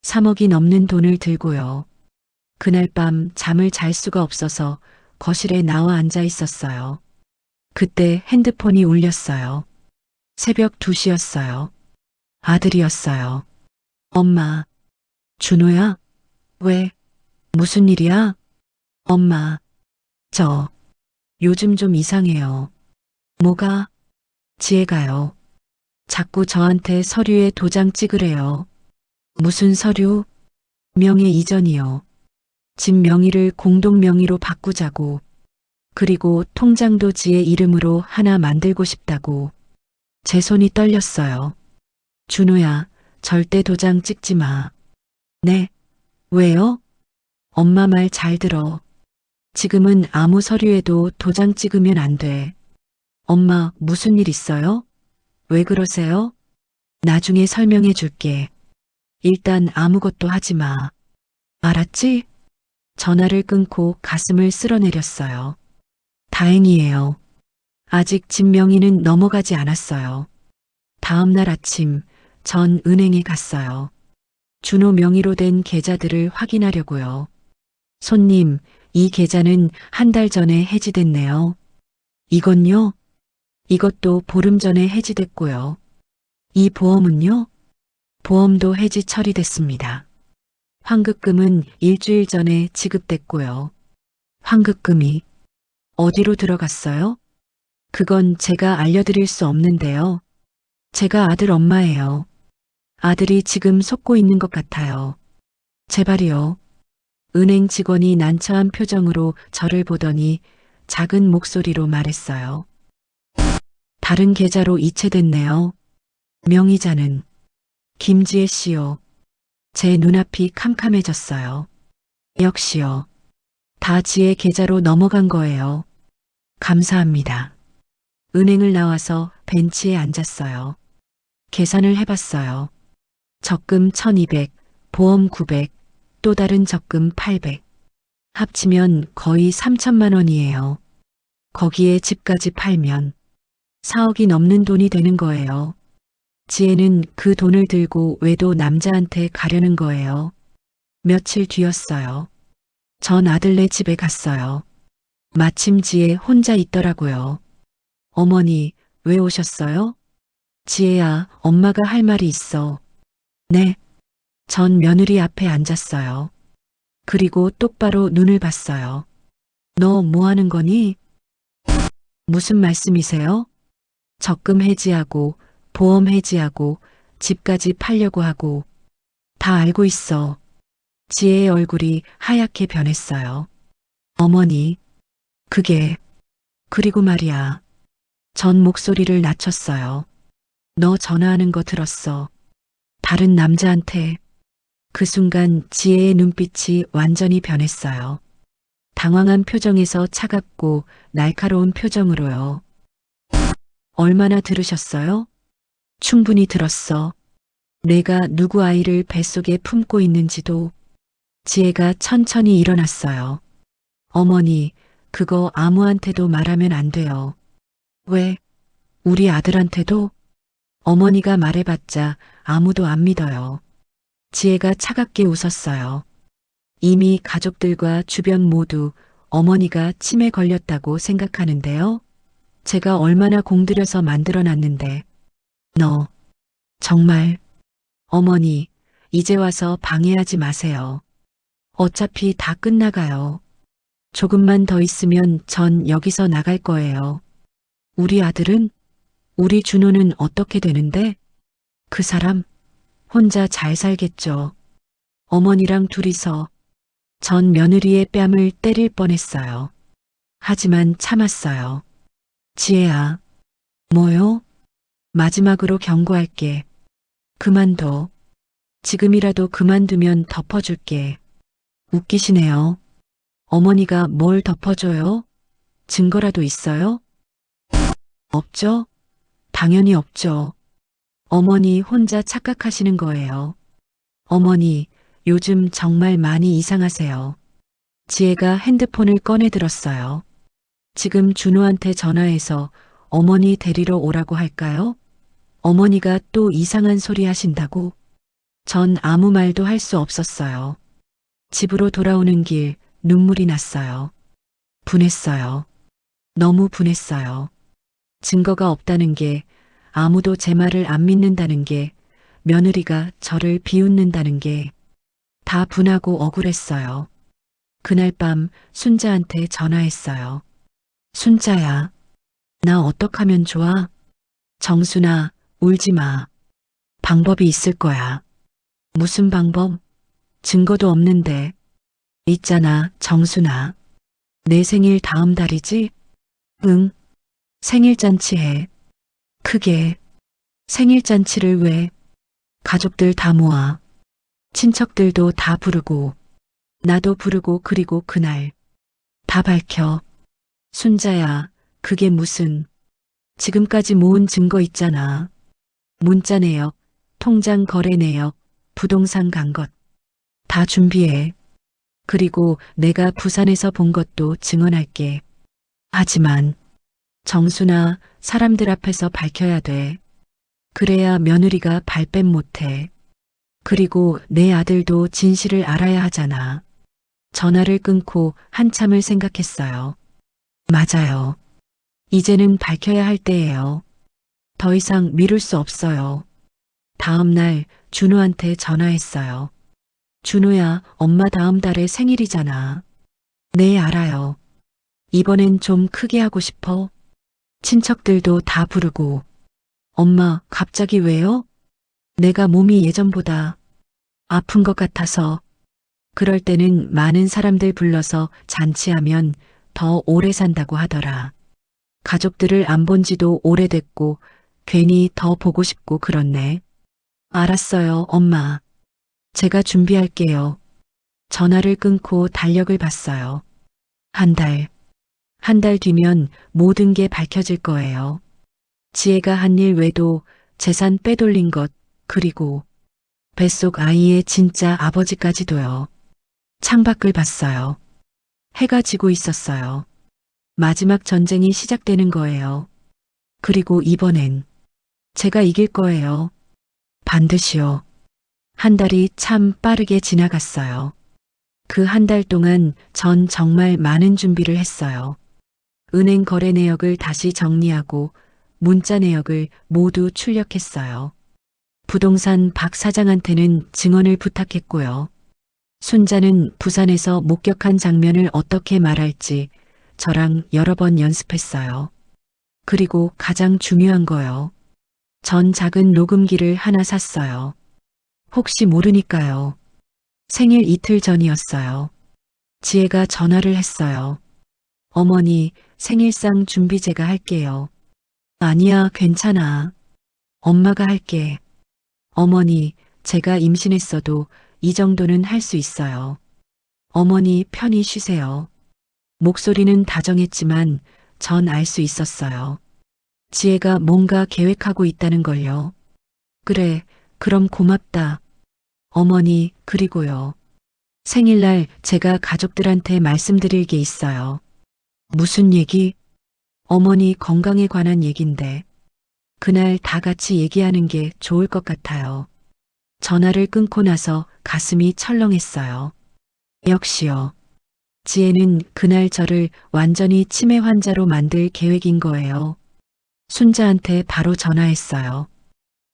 3억이 넘는 돈을 들고요. 그날 밤 잠을 잘 수가 없어서 거실에 나와 앉아 있었어요. 그때 핸드폰이 울렸어요. 새벽 2시였어요. 아들이었어요. 엄마, 준호야? 왜? 무슨 일이야? 엄마, 저 요즘 좀 이상해요. 뭐가? 지혜가요. 자꾸 저한테 서류에 도장 찍으래요. 무슨 서류? 명예 이전이요. 집 명의를 공동 명의로 바꾸자고. 그리고 통장도 지혜 이름으로 하나 만들고 싶다고. 제 손이 떨렸어요. 준호야, 절대 도장 찍지 마. 네? 왜요? 엄마 말 잘 들어. 지금은 아무 서류에도 도장 찍으면 안 돼. 엄마, 무슨 일 있어요? 왜 그러세요? 나중에 설명해 줄게. 일단 아무것도 하지 마. 알았지? 전화를 끊고 가슴을 쓸어내렸어요. 다행이에요. 아직 집 명의는 넘어가지 않았어요. 다음 날 아침, 전 은행에 갔어요. 준호 명의로 된 계좌들을 확인하려고요. 손님, 이 계좌는 한 달 전에 해지됐네요. 이건요? 이것도 보름 전에 해지됐고요. 이 보험은요? 보험도 해지 처리됐습니다. 환급금은 일주일 전에 지급됐고요. 환급금이 어디로 들어갔어요? 그건 제가 알려드릴 수 없는데요. 제가 아들 엄마예요. 아들이 지금 속고 있는 것 같아요. 제발이요. 은행 직원이 난처한 표정으로 저를 보더니 작은 목소리로 말했어요. 다른 계좌로 이체됐네요. 명의자는 김지혜 씨요. 제 눈앞이 캄캄해졌어요. 역시요. 다 지혜 계좌로 넘어간 거예요. 감사합니다. 은행을 나와서 벤치에 앉았어요. 계산을 해봤어요. 적금 1200, 보험 900, 또 다른 적금 800. 합치면 거의 3천만 원이에요. 거기에 집까지 팔면 4억이 넘는 돈이 되는 거예요. 지혜는 그 돈을 들고 외도 남자한테 가려는 거예요. 며칠 뒤였어요. 전 아들네 집에 갔어요. 마침 지혜 혼자 있더라고요. 어머니, 왜 오셨어요? 지혜야, 엄마가 할 말이 있어. 네. 전 며느리 앞에 앉았어요. 그리고 똑바로 눈을 봤어요. 너 뭐 하는 거니? 무슨 말씀이세요? 적금 해지하고, 보험 해지하고, 집까지 팔려고 하고, 다 알고 있어. 지혜의 얼굴이 하얗게 변했어요. 어머니, 그리고 말이야. 전 목소리를 낮췄어요. 너 전화하는 거 들었어. 다른 남자한테. 그 순간 지혜의 눈빛이 완전히 변했어요. 당황한 표정에서 차갑고 날카로운 표정으로요. 얼마나 들으셨어요? 충분히 들었어. 내가 누구 아이를 뱃속에 품고 있는지도. 지혜가 천천히 일어났어요. 어머니, 그거 아무한테도 말하면 안 돼요. 왜? 우리 아들한테도? 어머니가 말해봤자 아무도 안 믿어요. 지혜가 차갑게 웃었어요. 이미 가족들과 주변 모두 어머니가 치매 걸렸다고 생각하는데요. 제가 얼마나 공들여서 만들어놨는데. 너, 정말, 어머니, 이제 와서 방해하지 마세요. 어차피 다 끝나가요. 조금만 더 있으면 전 여기서 나갈 거예요. 우리 아들은? 우리 준호는 어떻게 되는데? 그 사람, 혼자 잘 살겠죠. 어머니랑 둘이서 전 며느리의 뺨을 때릴 뻔했어요. 하지만 참았어요. 지혜야. 뭐요? 마지막으로 경고할게. 그만둬. 지금이라도 그만두면 덮어줄게. 웃기시네요. 어머니가 뭘 덮어줘요? 증거라도 있어요? 없죠? 당연히 없죠. 어머니 혼자 착각하시는 거예요. 어머니, 요즘 정말 많이 이상하세요. 지혜가 핸드폰을 꺼내 들었어요. 지금 준호한테 전화해서 어머니 데리러 오라고 할까요? 어머니가 또 이상한 소리 하신다고? 전 아무 말도 할 수 없었어요. 집으로 돌아오는 길 눈물이 났어요. 분했어요. 너무 분했어요. 증거가 없다는 게, 아무도 제 말을 안 믿는다는 게, 며느리가 저를 비웃는다는 게, 다 분하고 억울했어요. 그날 밤 순자한테 전화했어요. 순자야, 나 어떡하면 좋아? 정순아, 울지 마. 방법이 있을 거야. 무슨 방법? 증거도 없는데. 있잖아, 정순아. 내 생일 다음 달이지? 응. 생일잔치 해. 크게. 생일잔치를 왜? 가족들 다 모아. 친척들도 다 부르고. 나도 부르고 그리고 그날. 다 밝혀. 순자야, 그게 무슨. 지금까지 모은 증거 있잖아. 문자 내역, 통장 거래 내역, 부동산 간 것. 다 준비해. 그리고 내가 부산에서 본 것도 증언할게. 하지만 정순아, 사람들 앞에서 밝혀야 돼. 그래야 며느리가 발뺌 못해. 그리고 내 아들도 진실을 알아야 하잖아. 전화를 끊고 한참을 생각했어요. 맞아요. 이제는 밝혀야 할 때예요. 더 이상 미룰 수 없어요. 다음 날 준호한테 전화했어요. 준호야, 엄마 다음 달에 생일이잖아. 네, 알아요. 이번엔 좀 크게 하고 싶어. 친척들도 다 부르고. 엄마, 갑자기 왜요? 내가 몸이 예전보다 아픈 것 같아서. 그럴 때는 많은 사람들 불러서 잔치하면 더 오래 산다고 하더라. 가족들을 안 본 지도 오래됐고 괜히 더 보고 싶고 그렇네. 알았어요, 엄마. 제가 준비할게요. 전화를 끊고 달력을 봤어요. 한 달 뒤면 모든 게 밝혀질 거예요. 지혜가 한 일 외도 재산 빼돌린 것, 그리고 뱃속 아이의 진짜 아버지까지도요. 창밖을 봤어요. 해가 지고 있었어요. 마지막 전쟁이 시작되는 거예요. 그리고 이번엔 제가 이길 거예요. 반드시요. 한 달이 참 빠르게 지나갔어요. 그 한 달 동안 전 정말 많은 준비를 했어요. 은행 거래 내역을 다시 정리하고 문자 내역을 모두 출력했어요. 부동산 박 사장한테는 증언을 부탁했고요. 순자는 부산에서 목격한 장면을 어떻게 말할지 저랑 여러 번 연습했어요. 그리고 가장 중요한 거요. 전 작은 녹음기를 하나 샀어요. 혹시 모르니까요. 생일 이틀 전이었어요. 지혜가 전화를 했어요. 어머니, 생일상 준비 제가 할게요. 아니야, 괜찮아. 엄마가 할게. 어머니, 제가 임신했어도 이 정도는 할 수 있어요. 어머니 편히 쉬세요. 목소리는 다정했지만 전 알 수 있었어요. 지혜가 뭔가 계획하고 있다는 걸요. 그래, 그럼 고맙다. 어머니, 그리고요. 생일날 제가 가족들한테 말씀드릴 게 있어요. 무슨 얘기? 어머니 건강에 관한 얘긴데. 그날 다 같이 얘기하는 게 좋을 것 같아요. 전화를 끊고 나서 가슴이 철렁했어요. 역시요. 지혜는 그날 저를 완전히 치매 환자로 만들 계획인 거예요. 순자한테 바로 전화했어요.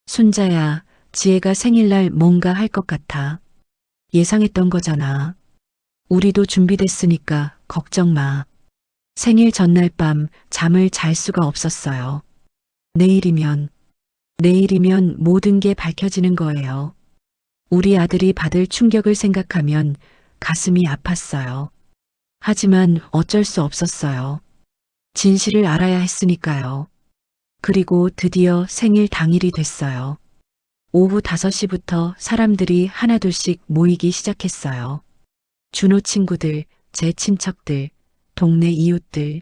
순자야, 지혜가 생일날 뭔가 할 것 같아. 예상했던 거잖아. 우리도 준비됐으니까 걱정 마. 생일 전날 밤 잠을 잘 수가 없었어요. 내일이면 모든 게 밝혀지는 거예요. 우리 아들이 받을 충격을 생각하면 가슴이 아팠어요. 하지만 어쩔 수 없었어요. 진실을 알아야 했으니까요. 그리고 드디어 생일 당일이 됐어요. 오후 5시부터 사람들이 하나둘씩 모이기 시작했어요. 준호 친구들, 제 친척들, 동네 이웃들.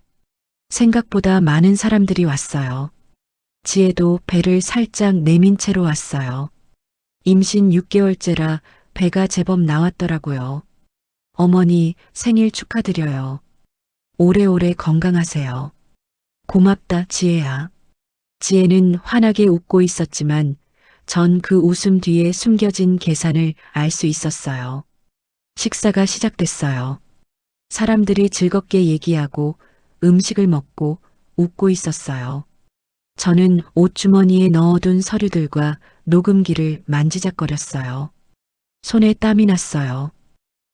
생각보다 많은 사람들이 왔어요. 지혜도 배를 살짝 내민 채로 왔어요. 임신 6개월째라 배가 제법 나왔더라고요. 어머니 생일 축하드려요. 오래오래 건강하세요. 고맙다, 지혜야. 지혜는 환하게 웃고 있었지만 전 그 웃음 뒤에 숨겨진 계산을 알 수 있었어요. 식사가 시작됐어요. 사람들이 즐겁게 얘기하고 음식을 먹고 웃고 있었어요. 저는 옷주머니에 넣어둔 서류들과 녹음기를 만지작거렸어요. 손에 땀이 났어요.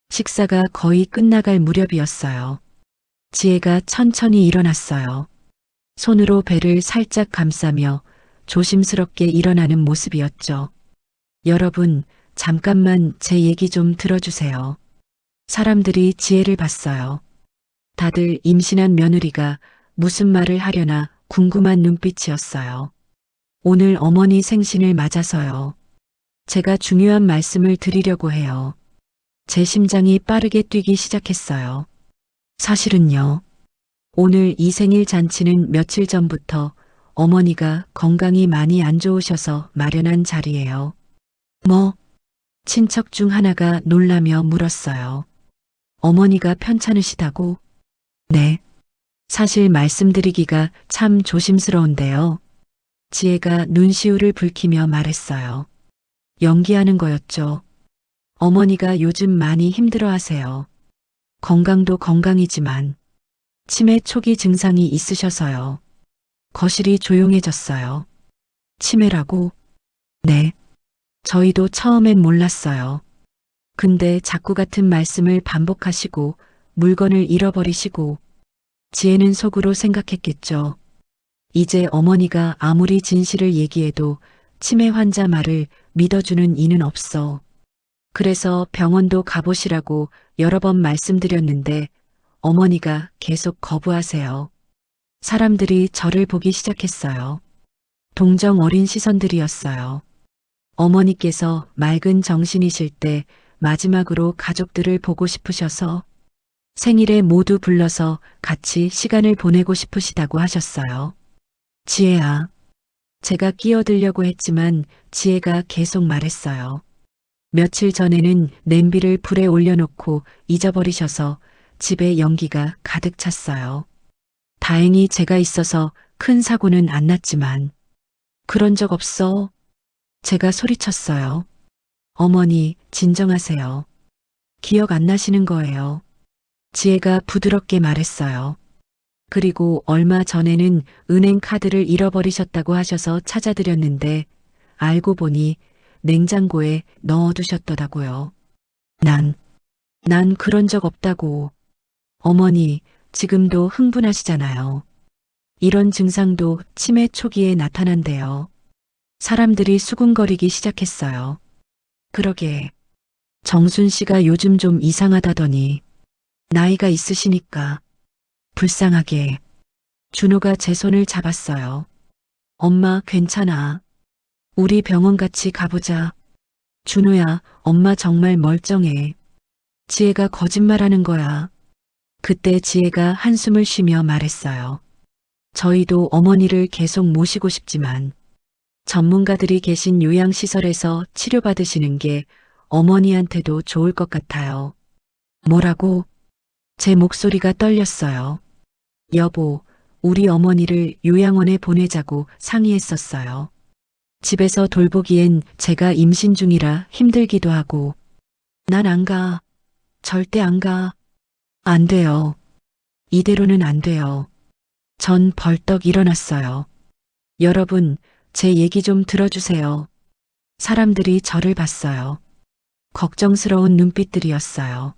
식사가 거의 끝나갈 무렵이었어요. 지혜가 천천히 일어났어요. 손으로 배를 살짝 감싸며 조심스럽게 일어나는 모습이었죠. 여러분, 잠깐만 제 얘기 좀 들어주세요. 사람들이 지혜를 봤어요. 다들 임신한 며느리가 무슨 말을 하려나 궁금한 눈빛이었어요. 오늘 어머니 생신을 맞아서요. 제가 중요한 말씀을 드리려고 해요. 제 심장이 빠르게 뛰기 시작했어요. 사실은요. 오늘 이 생일 잔치는 며칠 전부터 어머니가 건강이 많이 안 좋으셔서 마련한 자리예요. 뭐? 친척 중 하나가 놀라며 물었어요. 어머니가 편찮으시다고? 네. 사실 말씀드리기가 참 조심스러운데요. 지혜가 눈시울을 붉히며 말했어요. 연기하는 거였죠. 어머니가 요즘 많이 힘들어 하세요. 건강도 건강이지만 치매 초기 증상이 있으셔서요. 거실이 조용해졌어요. 치매라고? 네. 저희도 처음엔 몰랐어요. 근데 자꾸 같은 말씀을 반복하시고 물건을 잃어버리시고 지혜는 속으로 생각했겠죠. 이제 어머니가 아무리 진실을 얘기해도 치매 환자 말을 믿어주는 이는 없어. 그래서 병원도 가보시라고 여러 번 말씀드렸는데 어머니가 계속 거부하세요. 사람들이 저를 보기 시작했어요. 동정 어린 시선들이었어요. 어머니께서 맑은 정신이실 때 마지막으로 가족들을 보고 싶으셔서 생일에 모두 불러서 같이 시간을 보내고 싶으시다고 하셨어요. 지혜야. 제가 끼어들려고 했지만 지혜가 계속 말했어요. 며칠 전에는 냄비를 불에 올려놓고 잊어버리셔서 집에 연기가 가득 찼어요. 다행히 제가 있어서 큰 사고는 안 났지만 그런 적 없어. 제가 소리쳤어요. 어머니, 진정하세요. 기억 안 나시는 거예요. 지혜가 부드럽게 말했어요. 그리고 얼마 전에는 은행 카드를 잃어버리셨다고 하셔서 찾아드렸는데 알고 보니 냉장고에 넣어두셨더라고요. 난 그런 적 없다고. 어머니, 지금도 흥분하시잖아요. 이런 증상도 치매 초기에 나타난대요. 사람들이 수군거리기 시작했어요. 그러게. 정순 씨가 요즘 좀 이상하다더니 나이가 있으시니까. 불쌍하게. 준호가 제 손을 잡았어요. 엄마 괜찮아. 우리 병원 같이 가보자. 준호야, 엄마 정말 멀쩡해. 지혜가 거짓말하는 거야. 그때 지혜가 한숨을 쉬며 말했어요. 저희도 어머니를 계속 모시고 싶지만 전문가들이 계신 요양시설에서 치료받으시는 게 어머니한테도 좋을 것 같아요. 뭐라고? 제 목소리가 떨렸어요. 여보, 우리 어머니를 요양원에 보내자고 상의했었어요. 집에서 돌보기엔 제가 임신 중이라 힘들기도 하고. 난 안 가. 절대 안 가. 안 돼요. 이대로는 안 돼요. 전 벌떡 일어났어요. 여러분, 제 얘기 좀 들어주세요. 사람들이 저를 봤어요. 걱정스러운 눈빛들이었어요.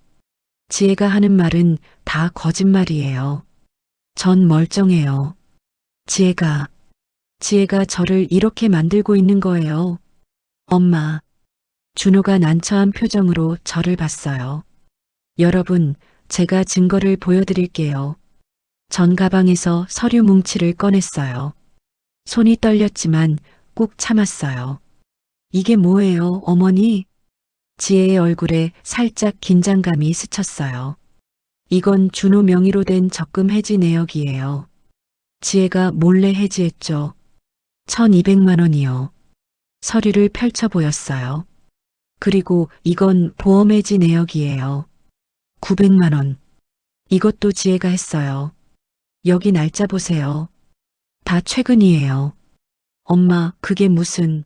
지혜가 하는 말은 다 거짓말이에요. 전 멀쩡해요. 지혜가 저를 이렇게 만들고 있는 거예요. 엄마. 준호가 난처한 표정으로 저를 봤어요. 여러분, 제가 증거를 보여드릴게요. 전 가방에서 서류 뭉치를 꺼냈어요. 손이 떨렸지만 꾹 참았어요. 이게 뭐예요, 어머니? 지혜의 얼굴에 살짝 긴장감이 스쳤어요. 이건 준호 명의로 된 적금 해지 내역이에요. 지혜가 몰래 해지했죠. 1200만 원이요. 서류를 펼쳐 보였어요. 그리고 이건 보험 해지 내역이에요. 900만 원. 이것도 지혜가 했어요. 여기 날짜 보세요. 다 최근이에요. 엄마, 그게 무슨...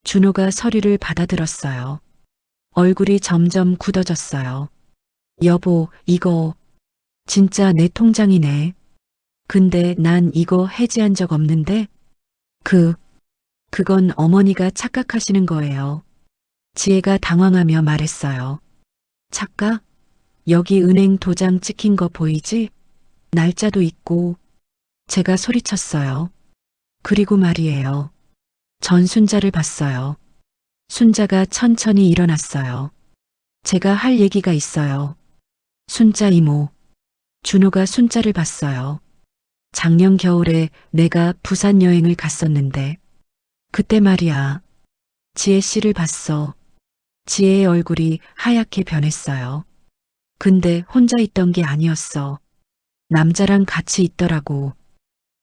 준호가 서류를 받아들었어요. 얼굴이 점점 굳어졌어요. 여보, 이거 진짜 내 통장이네. 근데 난 이거 해지한 적 없는데? 그건 어머니가 착각하시는 거예요. 지혜가 당황하며 말했어요. 착각? 여기 은행 도장 찍힌 거 보이지? 날짜도 있고. 제가 소리쳤어요. 그리고 말이에요. 전 순자를 봤어요. 순자가 천천히 일어났어요. 제가 할 얘기가 있어요. 순자 이모. 준호가 순자를 봤어요. 작년 겨울에 내가 부산 여행을 갔었는데 그때 말이야. 지혜 씨를 봤어. 지혜의 얼굴이 하얗게 변했어요. 근데 혼자 있던 게 아니었어. 남자랑 같이 있더라고.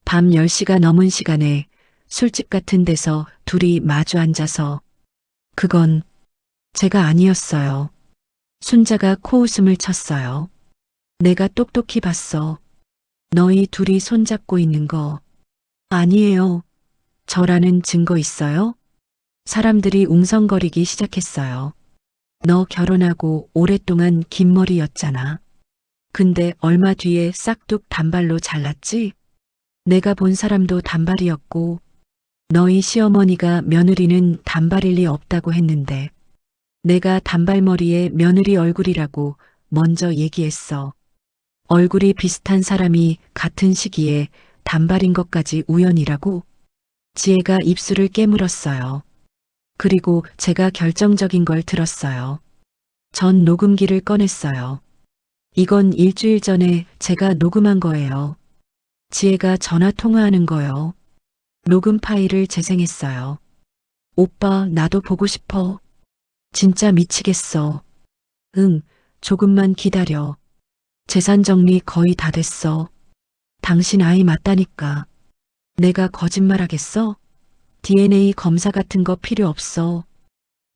밤 10시가 넘은 시간에 술집 같은 데서 둘이 마주 앉아서 그건 제가 아니었어요. 순자가 코웃음을 쳤어요. 내가 똑똑히 봤어. 너희 둘이 손잡고 있는 거. 아니에요. 저라는 증거 있어요? 사람들이 웅성거리기 시작했어요. 너 결혼하고 오랫동안 긴 머리였잖아. 근데 얼마 뒤에 싹둑 단발로 잘랐지? 내가 본 사람도 단발이었고 너희 시어머니가 며느리는 단발일 리 없다고 했는데 내가 단발머리에 며느리 얼굴이라고 먼저 얘기했어. 얼굴이 비슷한 사람이 같은 시기에 단발인 것까지 우연이라고? 지혜가 입술을 깨물었어요. 그리고 제가 결정적인 걸 들었어요. 전 녹음기를 꺼냈어요. 이건 일주일 전에 제가 녹음한 거예요. 지혜가 전화 통화하는 거요. 녹음 파일을 재생했어요. 오빠, 나도 보고 싶어. 진짜 미치겠어. 응, 조금만 기다려. 재산 정리 거의 다 됐어. 당신 아이 맞다니까. 내가 거짓말하겠어? DNA 검사 같은 거 필요 없어.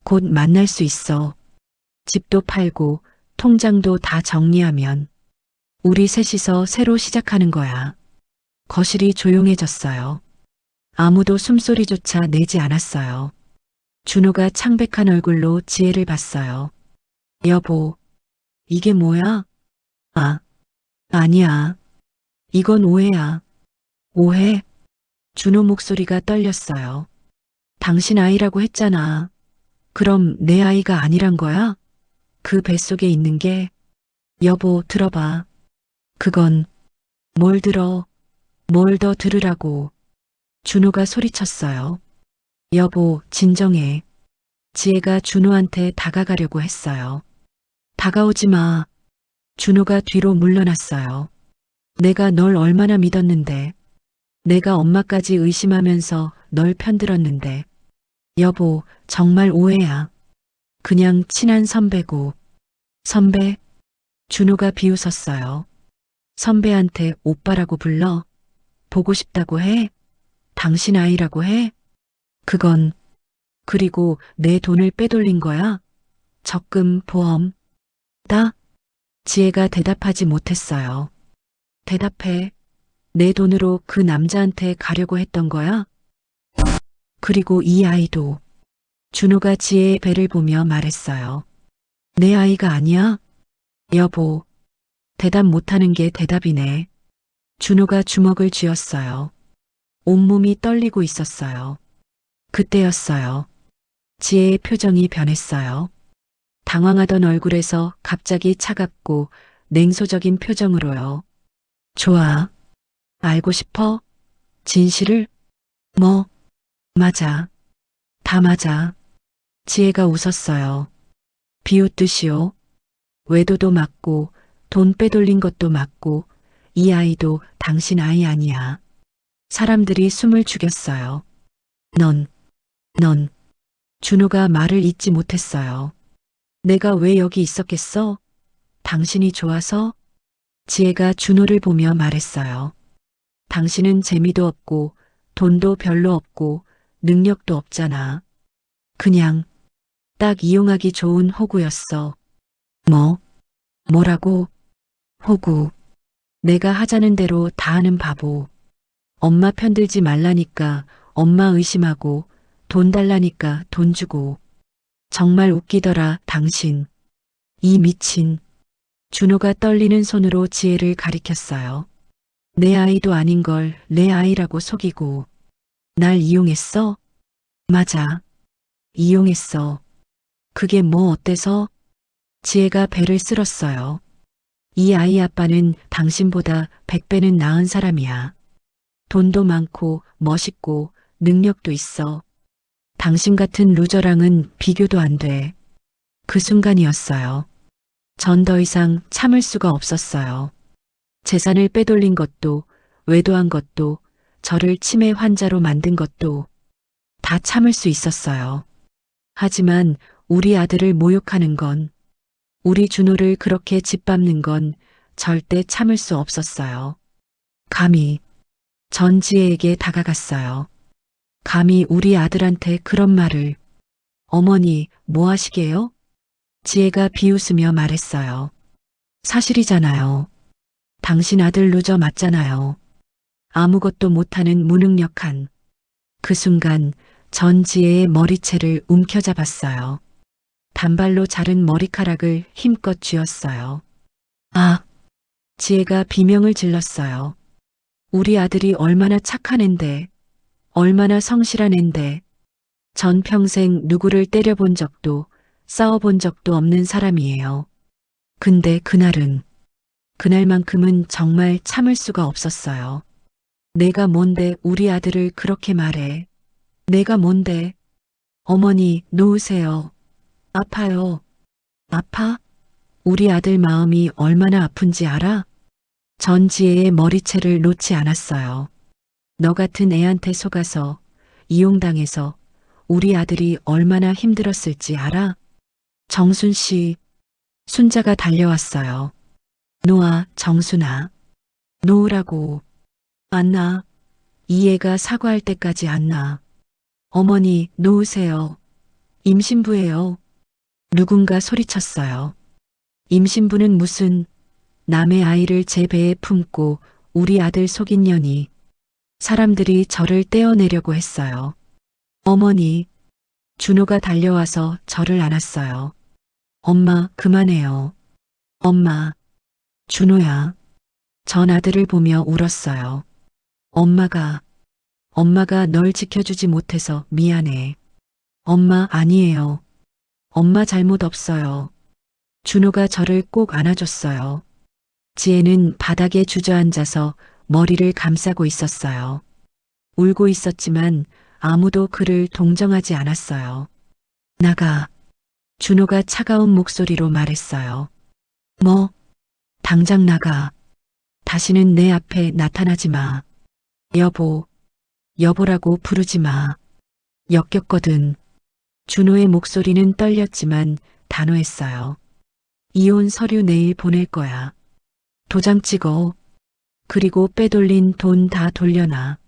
곧 만날 수 있어. 집도 팔고 통장도 다 정리하면 우리 셋이서 새로 시작하는 거야. 거실이 조용해졌어요. 아무도 숨소리조차 내지 않았어요. 준호가 창백한 얼굴로 지혜를 봤어요. 여보, 이게 뭐야? 아니야. 이건 오해야. 오해? 준호 목소리가 떨렸어요. 당신 아이라고 했잖아. 그럼 내 아이가 아니란 거야? 그 뱃속에 있는 게, 여보, 들어봐. 그건, 뭘 들어? 뭘 더 들으라고. 준호가 소리쳤어요. 여보, 진정해. 지혜가 준호한테 다가가려고 했어요. 다가오지 마. 준호가 뒤로 물러났어요. 내가 널 얼마나 믿었는데. 내가 엄마까지 의심하면서 널 편들었는데. 여보, 정말 오해야. 그냥 친한 선배고. 선배? 준호가 비웃었어요. 선배한테 오빠라고 불러? 보고 싶다고 해? 당신 아이라고 해? 그건, 그리고 내 돈을 빼돌린 거야? 적금, 보험. 다? 지혜가 대답하지 못했어요. 대답해. 내 돈으로 그 남자한테 가려고 했던 거야? 그리고 이 아이도. 준호가 지혜의 배를 보며 말했어요. 내 아이가 아니야? 여보. 대답 못하는 게 대답이네. 준호가 주먹을 쥐었어요. 온몸이 떨리고 있었어요. 그때였어요. 지혜의 표정이 변했어요. 당황하던 얼굴에서 갑자기 차갑고 냉소적인 표정으로요. 좋아. 알고 싶어? 진실을? 뭐? 맞아. 다 맞아. 지혜가 웃었어요. 비웃듯이요. 외도도 맞고 돈 빼돌린 것도 맞고 이 아이도 당신 아이 아니야. 사람들이 숨을 죽였어요. 넌. 준호가 말을 잇지 못했어요. 내가 왜 여기 있었겠어? 당신이 좋아서? 지혜가 준호를 보며 말했어요. 당신은 재미도 없고 돈도 별로 없고 능력도 없잖아. 그냥 딱 이용하기 좋은 호구였어. 뭐라고? 호구. 내가 하자는 대로 다 하는 바보. 엄마 편들지 말라니까 엄마 의심하고 돈 달라니까 돈 주고. 정말 웃기더라, 당신. 이 미친. 준호가 떨리는 손으로 지혜를 가리켰어요. 내 아이도 아닌 걸 내 아이라고 속이고. 날 이용했어? 맞아. 이용했어. 그게 뭐 어때서? 지혜가 배를 쓸었어요. 이 아이 아빠는 당신보다 100배는 나은 사람이야. 돈도 많고 멋있고 능력도 있어. 당신 같은 루저랑은 비교도 안 돼. 그 순간이었어요. 전 더 이상 참을 수가 없었어요. 재산을 빼돌린 것도, 외도한 것도, 저를 치매 환자로 만든 것도 다 참을 수 있었어요. 하지만 우리 아들을 모욕하는 건, 우리 준호를 그렇게 짓밟는 건 절대 참을 수 없었어요. 감히 전지혜에게 다가갔어요. 감히 우리 아들한테 그런 말을. 어머니, 뭐 하시게요? 지혜가 비웃으며 말했어요. 사실이잖아요. 당신 아들 루저 맞잖아요. 아무것도 못하는 무능력한. 그 순간 전지혜의 머리채를 움켜잡았어요. 단발로 자른 머리카락을 힘껏 쥐었어요. 아! 지혜가 비명을 질렀어요. 우리 아들이 얼마나 착한 앤데, 얼마나 성실한 앤데, 전 평생 누구를 때려본 적도, 싸워본 적도 없는 사람이에요. 근데 그날만큼은 정말 참을 수가 없었어요. 내가 뭔데 우리 아들을 그렇게 말해. 내가 뭔데. 어머니, 놓으세요. 아파요. 아파? 우리 아들 마음이 얼마나 아픈지 알아? 전지혜의 머리채를 놓지 않았어요. 너 같은 애한테 속아서, 이용당해서 우리 아들이 얼마나 힘들었을지 알아? 정순 씨, 순자가 달려왔어요. 놓아, 정순아. 놓으라고. 안 나. 이 애가 사과할 때까지 안 나. 어머니, 놓으세요. 임신부예요. 누군가 소리쳤어요. 임신부는 무슨, 남의 아이를 제 배에 품고 우리 아들 속인 년이. 사람들이 저를 떼어내려고 했어요. 어머니, 준호가 달려와서 저를 안았어요. 엄마, 그만해요. 엄마, 준호야. 전 아들을 보며 울었어요. 엄마가 널 지켜주지 못해서 미안해. 엄마, 아니에요. 엄마 잘못 없어요. 준호가 저를 꼭 안아줬어요. 지혜는 바닥에 주저앉아서 머리를 감싸고 있었어요. 울고 있었지만 아무도 그를 동정하지 않았어요. 나가. 준호가 차가운 목소리로 말했어요. 뭐? 당장 나가. 다시는 내 앞에 나타나지 마. 여보라고 부르지 마. 역겹거든. 준호의 목소리는 떨렸지만 단호했어요. 이혼 서류 내일 보낼 거야. 도장 찍어. 그리고 빼돌린 돈 다 돌려놔.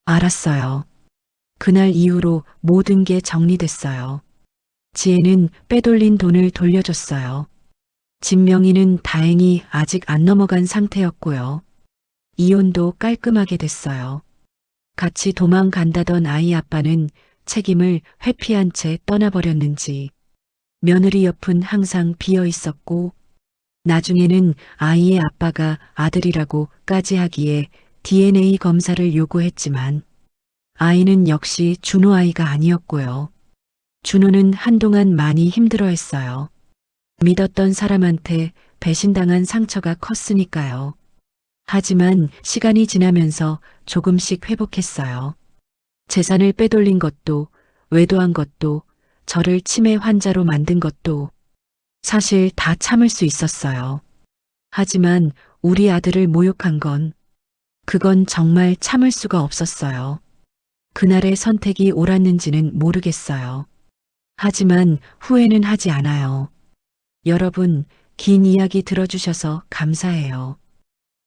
알았어요. 그날 이후로 모든 게 정리됐어요. 지혜는 빼돌린 돈을 돌려줬어요. 집 명의는 다행히 아직 안 넘어간 상태였고요. 이혼도 깔끔하게 됐어요. 같이 도망간다던 아이 아빠는 책임을 회피한 채 떠나버렸는지 며느리 옆은 항상 비어 있었고, 나중에는 아이의 아빠가 아들이라고까지 하기에 DNA 검사를 요구했지만 아이는 역시 준호 아이가 아니었고요. 준호는 한동안 많이 힘들어했어요. 믿었던 사람한테 배신당한 상처가 컸으니까요. 하지만 시간이 지나면서 조금씩 회복했어요. 재산을 빼돌린 것도, 외도한 것도, 저를 치매 환자로 만든 것도 사실 다 참을 수 있었어요. 하지만 우리 아들을 모욕한 그건 정말 참을 수가 없었어요. 그날의 선택이 옳았는지는 모르겠어요. 하지만 후회는 하지 않아요. 여러분, 긴 이야기 들어주셔서 감사해요.